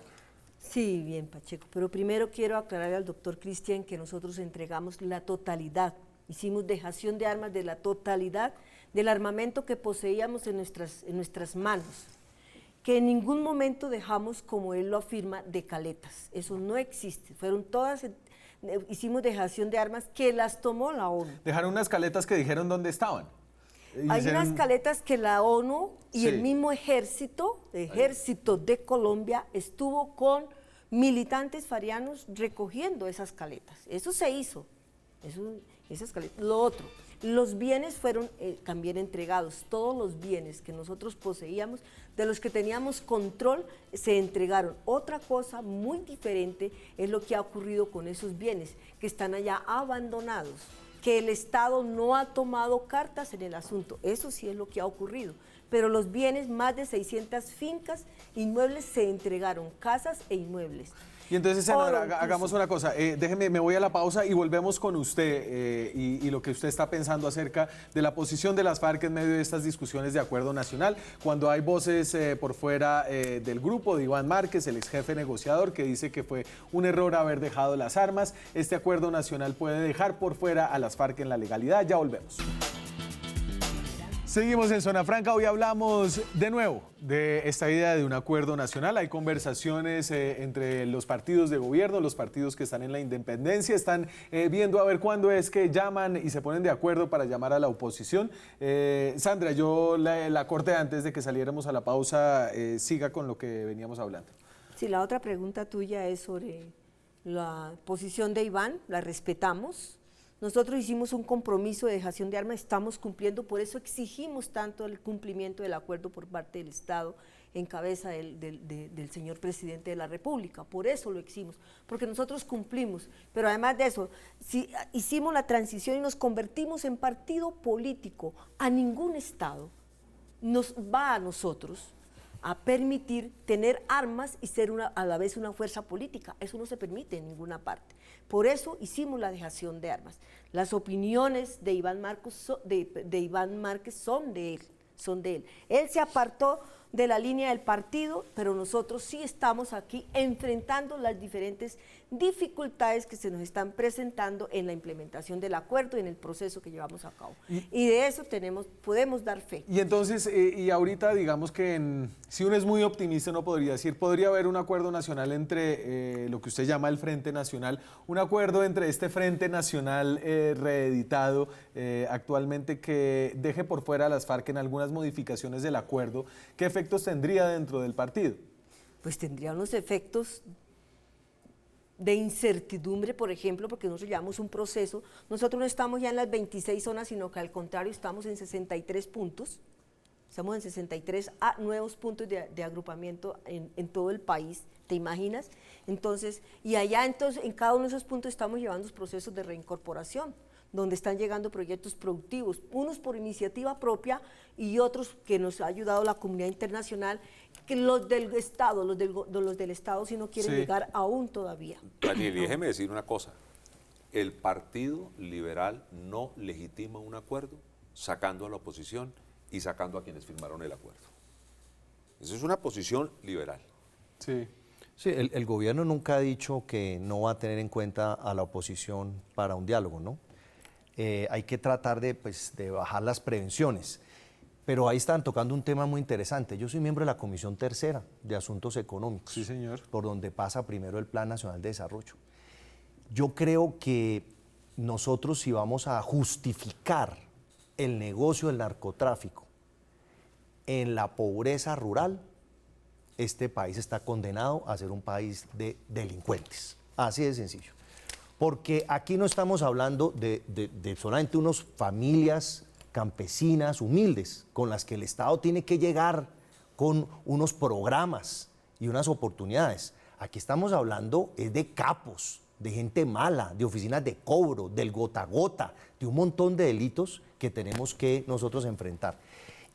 [SPEAKER 2] Sí, bien, Pacheco, pero primero quiero aclararle al doctor Cristian que nosotros entregamos la totalidad, hicimos dejación de armas de la totalidad del armamento que poseíamos en nuestras manos, que en ningún momento dejamos, como él lo afirma, de caletas, eso no existe, fueron todas, hicimos dejación de armas que las tomó la ONU.
[SPEAKER 1] Dejaron unas caletas que dijeron dónde estaban.
[SPEAKER 2] Hay unas caletas que la ONU y
[SPEAKER 1] Sí.
[SPEAKER 2] el mismo ejército de Colombia estuvo con militantes farianos recogiendo esas caletas. Eso se hizo, esas caletas. Lo otro, los bienes fueron también entregados, todos los bienes que nosotros poseíamos, de los que teníamos control, se entregaron. Otra cosa muy diferente es lo que ha ocurrido con esos bienes, que están allá abandonados, que el Estado no ha tomado cartas en el asunto. Eso sí es lo que ha ocurrido. Pero los bienes, más de 600 fincas, inmuebles se entregaron, casas e inmuebles.
[SPEAKER 1] Y entonces, senadora,
[SPEAKER 2] Oro,
[SPEAKER 1] hagamos
[SPEAKER 2] incluso.
[SPEAKER 1] una cosa, déjeme, me voy a la pausa y volvemos con usted y lo que usted está pensando acerca de la posición de las FARC en medio de estas discusiones de acuerdo nacional, cuando hay voces por fuera del grupo de Iván Márquez, el ex jefe negociador, que dice que fue un error haber dejado las armas. Este acuerdo nacional puede dejar por fuera a las FARC en la legalidad. Ya volvemos. Seguimos en Zona Franca, hoy hablamos de nuevo de esta idea de un acuerdo nacional. Hay conversaciones entre los partidos de gobierno, los partidos que están en la independencia, están viendo a ver cuándo es que llaman y se ponen de acuerdo para llamar a la oposición. Sandra, yo la corté antes de que saliéramos a la pausa, siga con lo que veníamos hablando.
[SPEAKER 2] Sí, la otra pregunta tuya es sobre la posición de Iván, la respetamos. Nosotros hicimos un compromiso de dejación de armas, estamos cumpliendo, por eso exigimos tanto el cumplimiento del acuerdo por parte del Estado en cabeza del señor presidente de la República, por eso lo exigimos, porque nosotros cumplimos, pero además de eso, si hicimos la transición y nos convertimos en partido político, a ningún Estado nos va a nosotros a permitir tener armas y ser a la vez una fuerza política. Eso no se permite en ninguna parte. Por eso hicimos la dejación de armas. Las opiniones de Iván Márquez son de él. Él se apartó de la línea del partido, pero nosotros sí estamos aquí enfrentando las diferentes dificultades que se nos están presentando en la implementación del acuerdo y en el proceso que llevamos a cabo. Y de eso podemos dar fe.
[SPEAKER 1] Y entonces, y ahorita digamos que si uno es muy optimista, uno podría decir, podría haber un acuerdo nacional entre lo que usted llama el Frente Nacional, un acuerdo entre este Frente Nacional reeditado actualmente que deje por fuera a las FARC en algunas modificaciones del acuerdo. ¿Qué efectos tendría dentro del partido?
[SPEAKER 2] Pues tendría unos efectos de incertidumbre, por ejemplo, porque nosotros llevamos un proceso, nosotros no estamos ya en las 26 zonas, sino que al contrario estamos en 63 puntos, Estamos en 63 nuevos puntos de agrupamiento en todo el país, ¿te imaginas? Entonces, y allá entonces en cada uno de esos puntos estamos llevando los procesos de reincorporación, donde están llegando proyectos productivos, unos por iniciativa propia y otros que nos ha ayudado la comunidad internacional, que los del Estado, los del Estado sí no quieren llegar aún todavía.
[SPEAKER 3] Daniel, déjeme decir una cosa. El Partido Liberal no legitima un acuerdo sacando a la oposición y sacando a quienes firmaron el acuerdo. Esa es una posición liberal.
[SPEAKER 1] Sí.
[SPEAKER 4] Sí, el gobierno nunca ha dicho que no va a tener en cuenta a la oposición para un diálogo, ¿no? Hay que tratar de bajar las prevenciones. Pero ahí están tocando un tema muy interesante. Yo soy miembro de la Comisión Tercera de Asuntos Económicos.
[SPEAKER 1] Sí, señor.
[SPEAKER 4] Por donde pasa primero el Plan Nacional de Desarrollo. Yo creo que nosotros, si vamos a justificar el negocio del narcotráfico en la pobreza rural, este país está condenado a ser un país de delincuentes. Así de sencillo. Porque aquí no estamos hablando de solamente unas familias campesinas, humildes, con las que el Estado tiene que llegar con unos programas y unas oportunidades. Aquí estamos hablando de capos, de gente mala, de oficinas de cobro, del gota a gota, de un montón de delitos que tenemos que nosotros enfrentar.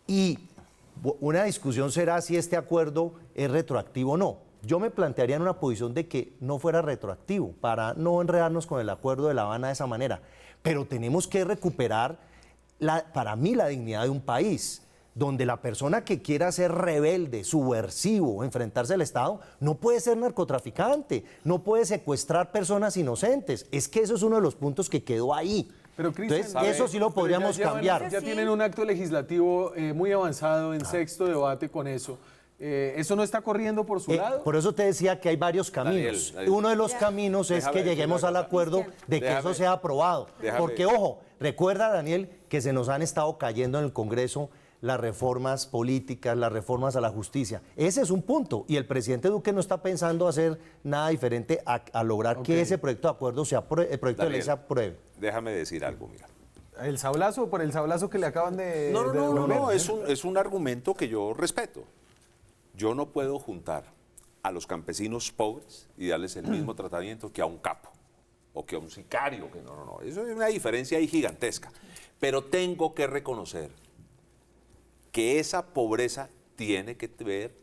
[SPEAKER 4] Y una discusión será si este acuerdo es retroactivo o no. Yo me plantearía en una posición de que no fuera retroactivo, para no enredarnos con el acuerdo de La Habana de esa manera. Pero tenemos que recuperar, para mí, la dignidad de un país, donde la persona que quiera ser rebelde, subversivo, enfrentarse al Estado, no puede ser narcotraficante, no puede secuestrar personas inocentes. Es que eso es uno de los puntos que quedó ahí.
[SPEAKER 1] Pero, Cristian,
[SPEAKER 4] entonces, eso sí lo podríamos cambiar.
[SPEAKER 1] Ya tienen un acto legislativo muy avanzado en sexto debate con eso. ¿Eso no está corriendo por su lado?
[SPEAKER 4] Por eso te decía que hay varios caminos.
[SPEAKER 3] Daniel.
[SPEAKER 4] Uno de los caminos es que lleguemos al acuerdo de que eso sea aprobado. Porque, ojo, recuerda, Daniel, que se nos han estado cayendo en el Congreso las reformas políticas, las reformas a la justicia. Ese es un punto. Y el presidente Duque no está pensando hacer nada diferente a lograr que ese proyecto de acuerdo el proyecto de ley se apruebe.
[SPEAKER 3] Déjame decir algo, mira.
[SPEAKER 1] ¿El sablazo? ¿Por el sablazo que le acaban de
[SPEAKER 3] No,
[SPEAKER 1] devolver?
[SPEAKER 3] es un argumento que yo respeto. Yo no puedo juntar a los campesinos pobres y darles el mismo tratamiento que a un capo o que a un sicario. Que no. Eso es una diferencia ahí gigantesca. Pero tengo que reconocer que esa pobreza tiene que ver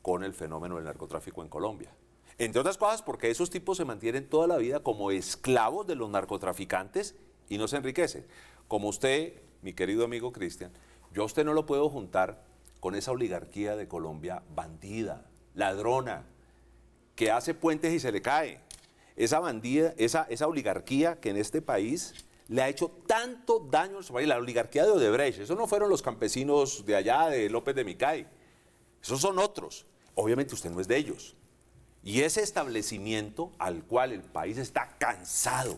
[SPEAKER 3] con el fenómeno del narcotráfico en Colombia. Entre otras cosas porque esos tipos se mantienen toda la vida como esclavos de los narcotraficantes y no se enriquecen. Como usted, mi querido amigo Cristian, yo a usted no lo puedo juntar con esa oligarquía de Colombia bandida, ladrona, que hace puentes y se le cae. Esa bandida, esa oligarquía que en este país le ha hecho tanto daño a nuestro país, la oligarquía de Odebrecht. Esos no fueron los campesinos de allá, de López de Micay. Esos son otros. Obviamente usted no es de ellos. Y ese establecimiento al cual el país está cansado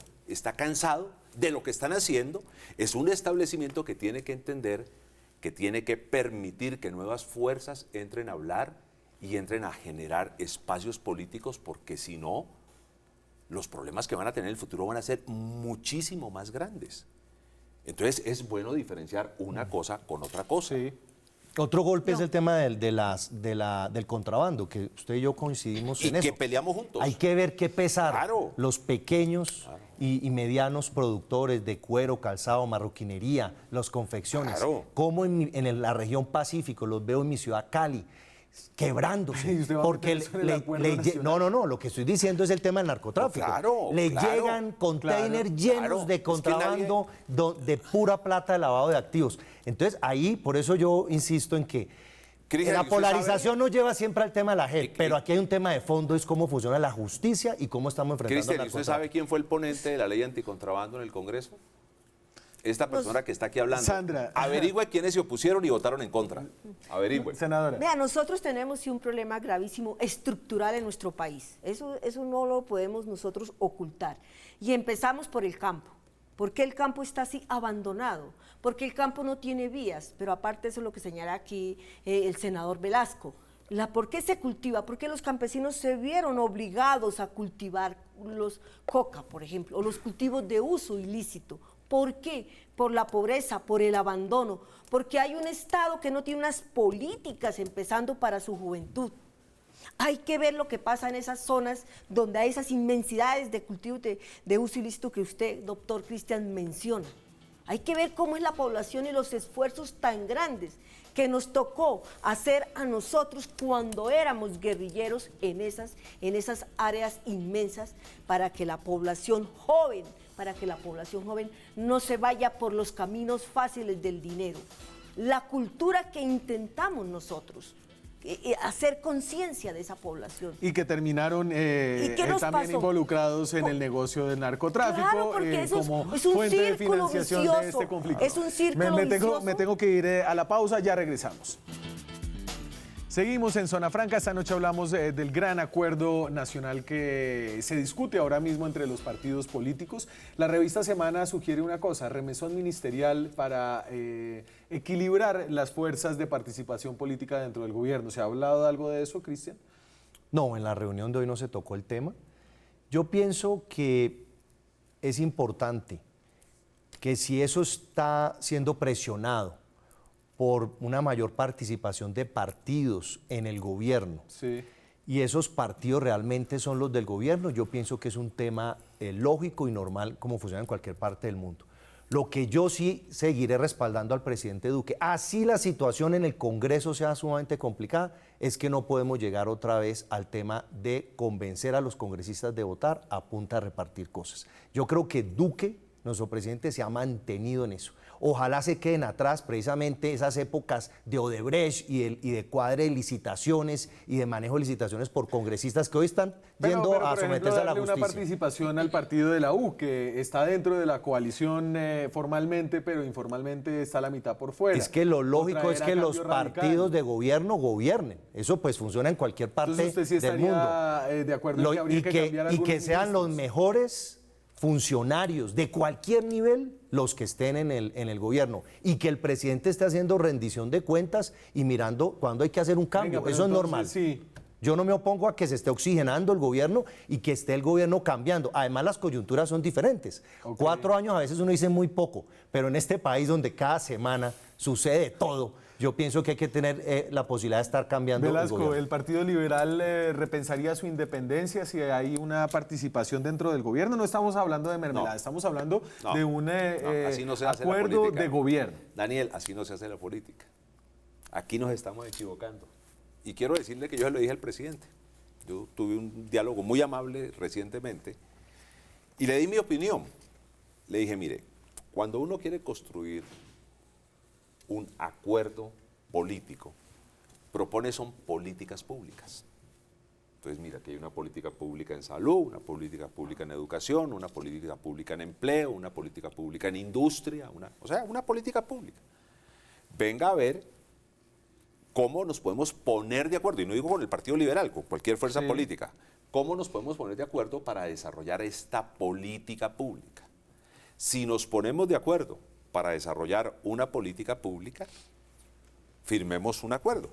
[SPEAKER 3] de lo que están haciendo, es un establecimiento que tiene que entender, que tiene que permitir que nuevas fuerzas entren a hablar y entren a generar espacios políticos, porque si no, los problemas que van a tener en el futuro van a ser muchísimo más grandes. Entonces es bueno diferenciar una cosa con otra cosa.
[SPEAKER 1] Sí.
[SPEAKER 4] Otro golpe es el tema del contrabando, que usted y yo coincidimos en eso.
[SPEAKER 3] Y que peleamos juntos.
[SPEAKER 4] Hay que ver qué pesar
[SPEAKER 3] Claro.
[SPEAKER 4] los pequeños y medianos productores de cuero, calzado, marroquinería, las confecciones.
[SPEAKER 3] Claro.
[SPEAKER 4] Como en la región Pacífico, los veo en mi ciudad Cali, quebrándose.
[SPEAKER 1] ¿Y usted va a
[SPEAKER 4] porque
[SPEAKER 1] meter eso en el acuerdo nacional?
[SPEAKER 4] no, lo que estoy diciendo es el tema del narcotráfico.
[SPEAKER 3] Claro,
[SPEAKER 4] Le
[SPEAKER 3] claro,
[SPEAKER 4] llegan containers llenos
[SPEAKER 3] claro.
[SPEAKER 4] de
[SPEAKER 3] Es que
[SPEAKER 4] contrabando de pura plata de lavado de activos. Entonces ahí, por eso yo insisto en que
[SPEAKER 3] Cristian,
[SPEAKER 4] la
[SPEAKER 3] ¿y usted
[SPEAKER 4] polarización nos lleva siempre al tema de la JEP, pero aquí hay un tema de fondo, es cómo funciona la justicia y cómo estamos enfrentando
[SPEAKER 3] Cristian,
[SPEAKER 4] el
[SPEAKER 3] ¿y usted
[SPEAKER 4] narcotráfico.
[SPEAKER 3] sabe quién fue el ponente de la ley anticontrabando en el Congreso? Esta persona que está aquí hablando.
[SPEAKER 1] Sandra.
[SPEAKER 3] Averigüe quiénes se opusieron y votaron en contra. Averigüe.
[SPEAKER 1] Senadora.
[SPEAKER 2] Vea, nosotros tenemos sí un problema gravísimo estructural en nuestro país. Eso no lo podemos nosotros ocultar. Y empezamos por el campo. ¿Por qué el campo está así abandonado? Porque el campo no tiene vías, pero aparte eso es lo que señala aquí el senador Velasco. ¿Por qué se cultiva? Porque los campesinos se vieron obligados a cultivar los coca, por ejemplo, o los cultivos de uso ilícito. ¿Por qué? Por la pobreza, por el abandono, porque hay un Estado que no tiene unas políticas empezando para su juventud. Hay que ver lo que pasa en esas zonas donde hay esas inmensidades de cultivo de uso ilícito que usted, doctor Cristian, menciona. Hay que ver cómo es la población y los esfuerzos tan grandes que nos tocó hacer a nosotros cuando éramos guerrilleros en esas áreas inmensas para que la población joven no se vaya por los caminos fáciles del dinero. La cultura que intentamos nosotros, hacer conciencia de esa población.
[SPEAKER 1] Y que terminaron también
[SPEAKER 2] pasó?
[SPEAKER 1] Involucrados en el negocio del narcotráfico,
[SPEAKER 2] Claro, porque eso
[SPEAKER 1] como
[SPEAKER 2] es un
[SPEAKER 1] fuente de
[SPEAKER 2] círculo
[SPEAKER 1] financiación
[SPEAKER 2] vicioso,
[SPEAKER 1] de este conflicto.
[SPEAKER 2] es un círculo vicioso.
[SPEAKER 1] Me tengo que ir a la pausa, ya regresamos. Seguimos en Zona Franca. Esta noche hablamos del gran acuerdo nacional que se discute ahora mismo entre los partidos políticos. La revista Semana sugiere una cosa: remesón ministerial para equilibrar las fuerzas de participación política dentro del gobierno. ¿Se ha hablado de algo de eso, Cristian?
[SPEAKER 4] No, en la reunión de hoy no se tocó el tema. Yo pienso que es importante que si eso está siendo presionado por una mayor participación de partidos en el gobierno,
[SPEAKER 1] Sí.
[SPEAKER 4] y esos partidos realmente son los del gobierno, yo pienso que es un tema lógico y normal como funciona en cualquier parte del mundo. Lo que yo sí seguiré respaldando al presidente Duque, así la situación en el Congreso sea sumamente complicada, es que no podemos llegar otra vez al tema de convencer a los congresistas de votar a punta de repartir cosas. Yo creo que Duque, nuestro presidente, se ha mantenido en eso. Ojalá se queden atrás precisamente esas épocas de Odebrecht y de cuadre de licitaciones y de manejo de licitaciones por congresistas que hoy están yendo a
[SPEAKER 1] por ejemplo,
[SPEAKER 4] someterse a la
[SPEAKER 1] darle
[SPEAKER 4] justicia.
[SPEAKER 1] una participación al partido de la U, que está dentro de la coalición formalmente, pero informalmente está la mitad por fuera.
[SPEAKER 4] Es que lo lógico
[SPEAKER 1] Traer
[SPEAKER 4] es
[SPEAKER 1] a
[SPEAKER 4] que los
[SPEAKER 1] Cambio Radical.
[SPEAKER 4] partidos de gobierno gobiernen. Eso pues funciona en cualquier parte
[SPEAKER 1] Entonces usted sí
[SPEAKER 4] del mundo.
[SPEAKER 1] estaría de acuerdo en que habría que cambiar
[SPEAKER 4] y
[SPEAKER 1] algunos
[SPEAKER 4] que sean los
[SPEAKER 1] ministros.
[SPEAKER 4] mejores funcionarios de cualquier nivel los que estén en el gobierno, y que el presidente esté haciendo rendición de cuentas y mirando cuándo hay que hacer un cambio.
[SPEAKER 1] Venga, pero
[SPEAKER 4] eso es
[SPEAKER 1] entonces,
[SPEAKER 4] normal.
[SPEAKER 1] sí.
[SPEAKER 4] Yo no me opongo a que se esté oxigenando el gobierno y que esté el gobierno cambiando. Además, las coyunturas son diferentes.
[SPEAKER 1] Ok.
[SPEAKER 4] 4 años a veces uno dice muy poco, pero en este país donde cada semana sucede todo, yo pienso que hay que tener la posibilidad de estar cambiando el
[SPEAKER 1] Velasco,
[SPEAKER 4] gobierno.
[SPEAKER 1] ¿el Partido Liberal repensaría su independencia si hay una participación dentro del gobierno? No estamos hablando de mermelada,
[SPEAKER 3] No.
[SPEAKER 1] estamos hablando
[SPEAKER 3] No.
[SPEAKER 1] de un
[SPEAKER 3] Así no se hace la
[SPEAKER 1] acuerdo
[SPEAKER 3] política.
[SPEAKER 1] de gobierno.
[SPEAKER 3] Daniel, así no se hace la política. Aquí nos estamos equivocando. Y quiero decirle que yo se lo dije al presidente. Yo tuve un diálogo muy amable recientemente y le di mi opinión. Le dije, mire, cuando uno quiere construir un acuerdo político, propone son políticas públicas. Entonces, mira, que hay una política pública en salud, una política pública en educación, una política pública en empleo, una política pública en industria, una política pública. Venga a ver cómo nos podemos poner de acuerdo, y no digo con el Partido Liberal, con cualquier fuerza política, cómo nos podemos poner de acuerdo para desarrollar esta política pública. Si nos ponemos de acuerdo para desarrollar una política pública, firmemos un acuerdo.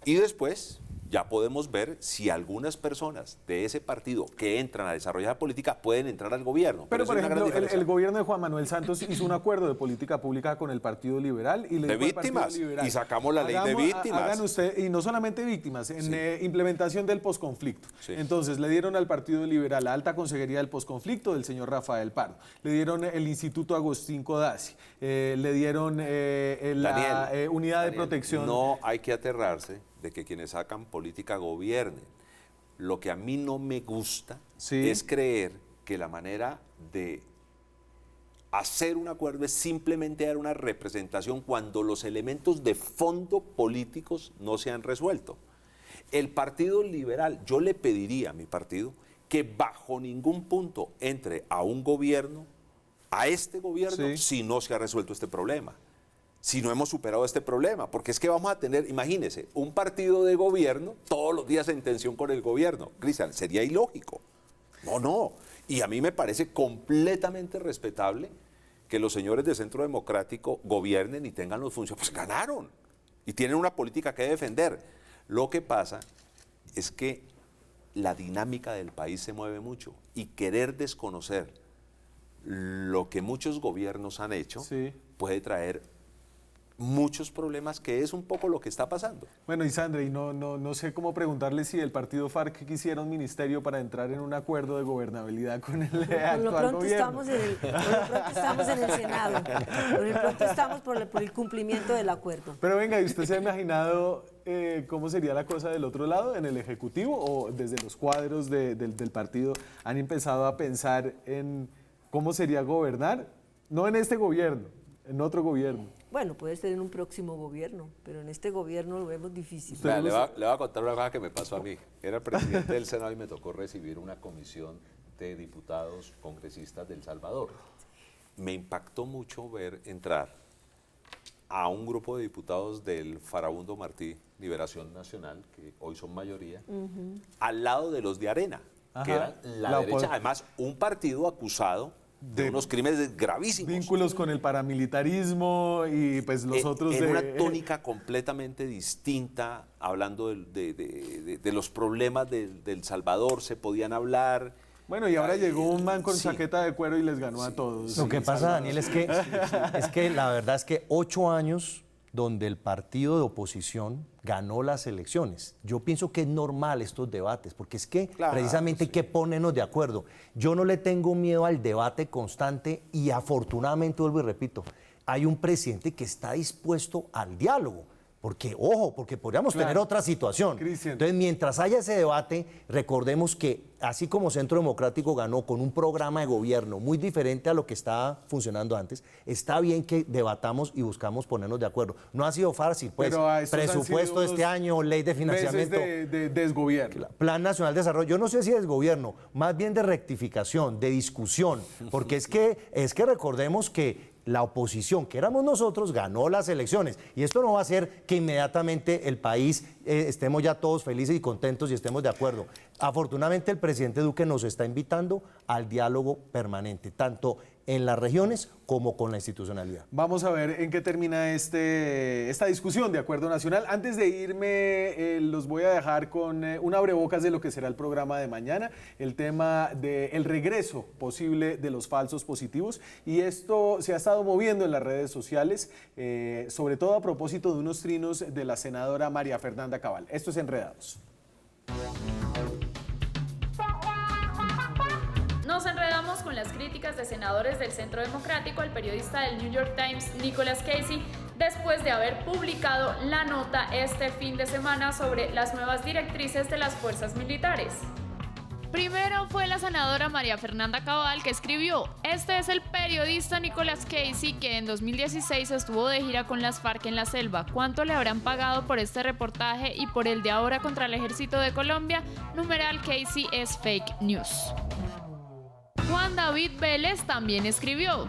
[SPEAKER 3] Y después ya podemos ver si algunas personas de ese partido que entran a desarrollar la política pueden entrar al gobierno.
[SPEAKER 1] Pero,
[SPEAKER 3] eso
[SPEAKER 1] por
[SPEAKER 3] es una gran
[SPEAKER 1] ejemplo,
[SPEAKER 3] diferencia.
[SPEAKER 1] el gobierno de Juan Manuel Santos hizo un acuerdo de política pública con el Partido Liberal y le
[SPEAKER 3] De
[SPEAKER 1] dijo al Partido
[SPEAKER 3] víctimas,
[SPEAKER 1] Liberal,
[SPEAKER 3] y sacamos la ley de víctimas.
[SPEAKER 1] Hagan usted, y no solamente víctimas, en implementación del posconflicto.
[SPEAKER 3] Sí.
[SPEAKER 1] Entonces, le dieron al Partido Liberal la alta consejería del posconflicto del señor Rafael Pardo, le dieron el Instituto Agustín Codazzi, le dieron la unidad de
[SPEAKER 3] Daniel,
[SPEAKER 1] protección.
[SPEAKER 3] No hay que aterrarse de que quienes sacan política gobiernen. Lo que a mí no me gusta
[SPEAKER 1] Sí.
[SPEAKER 3] es creer que la manera de hacer un acuerdo es simplemente dar una representación cuando los elementos de fondo políticos no se han resuelto. El Partido Liberal, yo le pediría a mi partido que bajo ningún punto entre a un gobierno, a este gobierno,
[SPEAKER 1] Sí.
[SPEAKER 3] si no se ha resuelto este problema. Si no hemos superado este problema, porque es que vamos a tener, imagínense, un partido de gobierno todos los días en tensión con el gobierno. Cristian, sería ilógico. No. Y a mí me parece completamente respetable que los señores de Centro Democrático gobiernen y tengan los funcionarios. Pues ganaron y tienen una política que defender. Lo que pasa es que la dinámica del país se mueve mucho y querer desconocer lo que muchos gobiernos han hecho
[SPEAKER 1] Sí.
[SPEAKER 3] puede traer muchos problemas, que es un poco lo que está pasando.
[SPEAKER 1] Bueno, y Sandra, y no sé cómo preguntarle si el partido FARC quisiera un ministerio para entrar en un acuerdo de gobernabilidad con el
[SPEAKER 2] Por lo
[SPEAKER 1] actual
[SPEAKER 2] pronto
[SPEAKER 1] gobierno.
[SPEAKER 2] estamos en el Senado. Por lo pronto estamos por el cumplimiento del acuerdo.
[SPEAKER 1] Pero venga, ¿y usted se ha imaginado cómo sería la cosa del otro lado, en el Ejecutivo, o desde los cuadros del partido han empezado a pensar en cómo sería gobernar? No en este gobierno, en otro gobierno.
[SPEAKER 2] Bueno, puede ser en un próximo gobierno, pero en este gobierno lo vemos difícil.
[SPEAKER 3] Vea, le voy a contar una cosa que me pasó a mí. Era presidente del Senado y me tocó recibir una comisión de diputados congresistas del Salvador. Me impactó mucho ver entrar a un grupo de diputados del Farabundo Martí, Liberación Nacional, que hoy son mayoría, al lado de los de Arena, que
[SPEAKER 1] Ajá.
[SPEAKER 3] eran la
[SPEAKER 1] La
[SPEAKER 3] derecha,
[SPEAKER 1] opos-
[SPEAKER 3] además un partido acusado de unos crímenes gravísimos.
[SPEAKER 1] Vínculos con el paramilitarismo y pues los otros
[SPEAKER 3] en
[SPEAKER 1] de...
[SPEAKER 3] una tónica completamente distinta, hablando de los problemas del Salvador, se podían hablar.
[SPEAKER 1] Bueno, y ahora llegó un man con
[SPEAKER 3] Sí.
[SPEAKER 1] chaqueta de cuero y les ganó a todos.
[SPEAKER 4] Lo que pasa, Daniel, es que la verdad es que 8 años donde el partido de oposición ganó las elecciones. Yo pienso que es normal estos debates, porque es que
[SPEAKER 3] Claro,
[SPEAKER 4] precisamente hay que ponernos de acuerdo. Yo no le tengo miedo al debate constante y afortunadamente, vuelvo y repito, hay un presidente que está dispuesto al diálogo. Porque, ojo, porque podríamos
[SPEAKER 1] Claro.
[SPEAKER 4] tener otra situación.
[SPEAKER 1] Cristian.
[SPEAKER 4] Entonces, mientras haya ese debate, recordemos que así como Centro Democrático ganó con un programa de gobierno muy diferente a lo que estaba funcionando antes, está bien que debatamos y buscamos ponernos de acuerdo. No ha sido fácil, pues,
[SPEAKER 1] Pero a estos han
[SPEAKER 4] presupuesto
[SPEAKER 1] sido
[SPEAKER 4] de este
[SPEAKER 1] unos
[SPEAKER 4] año, ley de
[SPEAKER 1] meses
[SPEAKER 4] financiamiento.
[SPEAKER 1] de desgobierno.
[SPEAKER 4] Plan Nacional de Desarrollo, yo no sé si es gobierno, más bien de rectificación, de discusión, porque es que recordemos que la oposición, que éramos nosotros, ganó las elecciones. Y esto no va a hacer que inmediatamente el país estemos ya todos felices y contentos y estemos de acuerdo. Afortunadamente el presidente Duque nos está invitando al diálogo permanente, tanto en las regiones como con la institucionalidad.
[SPEAKER 1] Vamos a ver en qué termina esta discusión de Acuerdo Nacional. Antes de irme, los voy a dejar con un abrebocas de lo que será el programa de mañana, el tema del regreso posible de los falsos positivos. Y esto se ha estado moviendo en las redes sociales, sobre todo a propósito de unos trinos de la senadora María Fernanda Cabal. Esto es Enredados.
[SPEAKER 6] Nos enredamos con las críticas de senadores del Centro Democrático al periodista del New York Times, Nicholas Casey, después de haber publicado la nota este fin de semana sobre las nuevas directrices de las fuerzas militares. Primero fue la senadora María Fernanda Cabal, que escribió: "Este es el periodista Nicholas Casey, que en 2016 estuvo de gira con las FARC en la selva. ¿Cuánto le habrán pagado por este reportaje y por el de ahora contra el ejército de Colombia? Numeral Casey es fake news". Juan David Vélez también escribió: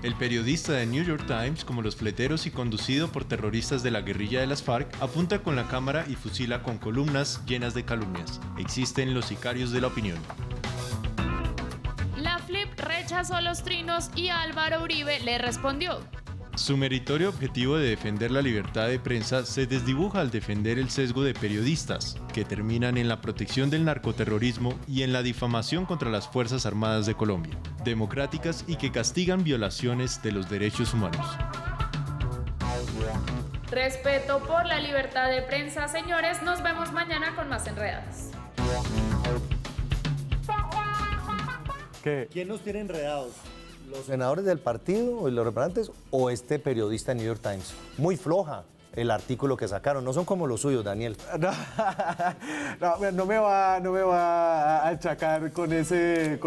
[SPEAKER 7] El periodista de New York Times, como los fleteros y conducido por terroristas de la guerrilla de las FARC, apunta con la cámara y fusila con columnas llenas de calumnias. Existen los sicarios de la opinión.
[SPEAKER 6] La Flip rechazó los trinos y Álvaro Uribe le respondió:
[SPEAKER 7] Su meritorio objetivo de defender la libertad de prensa se desdibuja al defender el sesgo de periodistas, que terminan en la protección del narcoterrorismo y en la difamación contra las Fuerzas Armadas de Colombia, democráticas y que castigan violaciones de los derechos humanos.
[SPEAKER 6] Respeto por la libertad de prensa, señores. Nos vemos mañana con más enredadas.
[SPEAKER 1] ¿Qué?
[SPEAKER 4] ¿Quién nos tiene enredados? ¿Los senadores del partido y los representantes o este periodista de New York Times? Muy floja el artículo que sacaron, no son como los suyos, Daniel.
[SPEAKER 1] No me va a achacar con ese.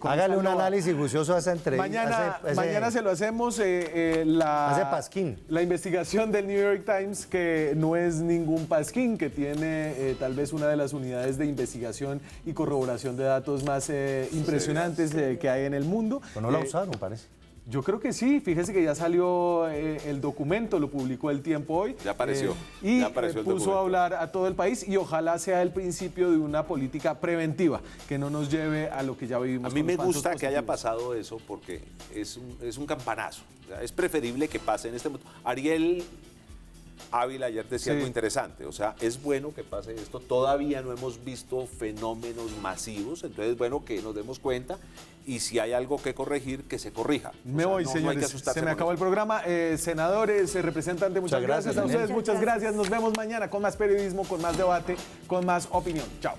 [SPEAKER 4] Hágale un análisis juicioso a esa entrevista.
[SPEAKER 1] Mañana se lo hacemos.
[SPEAKER 4] Hace pasquín.
[SPEAKER 1] La investigación del New York Times, que no es ningún pasquín, que tiene tal vez una de las unidades de investigación y corroboración de datos más impresionantes que hay en el mundo.
[SPEAKER 4] Pero no la usaron, parece.
[SPEAKER 1] Yo creo que sí, fíjese que ya salió el documento, lo publicó El Tiempo hoy.
[SPEAKER 3] Ya apareció,
[SPEAKER 1] Y
[SPEAKER 3] ya apareció el
[SPEAKER 1] puso
[SPEAKER 3] documento.
[SPEAKER 1] a hablar a todo el país y ojalá sea el principio de una política preventiva que no nos lleve a lo que ya vivimos.
[SPEAKER 3] A mí
[SPEAKER 1] con
[SPEAKER 3] me
[SPEAKER 1] los falsos
[SPEAKER 3] gusta que haya
[SPEAKER 1] positivos.
[SPEAKER 3] pasado eso porque es un campanazo. O sea, es preferible que pase en este momento. Ariel Ávila ayer decía
[SPEAKER 1] Sí.
[SPEAKER 3] algo interesante, o sea, es bueno que pase esto, todavía no hemos visto fenómenos masivos, entonces es bueno que nos demos cuenta y si hay algo que corregir, que se corrija.
[SPEAKER 1] Me
[SPEAKER 3] O sea,
[SPEAKER 1] voy,
[SPEAKER 3] no hay que
[SPEAKER 1] señores.
[SPEAKER 3] asustarse
[SPEAKER 1] Se me
[SPEAKER 3] con
[SPEAKER 1] acabó el
[SPEAKER 3] eso.
[SPEAKER 1] programa. Senadores, representantes, muchas
[SPEAKER 4] Muchas
[SPEAKER 1] gracias
[SPEAKER 4] gracias,
[SPEAKER 1] a
[SPEAKER 4] Daniel.
[SPEAKER 1] ustedes. Muchas gracias. Nos vemos mañana con más periodismo, con más debate, con más opinión. Chao.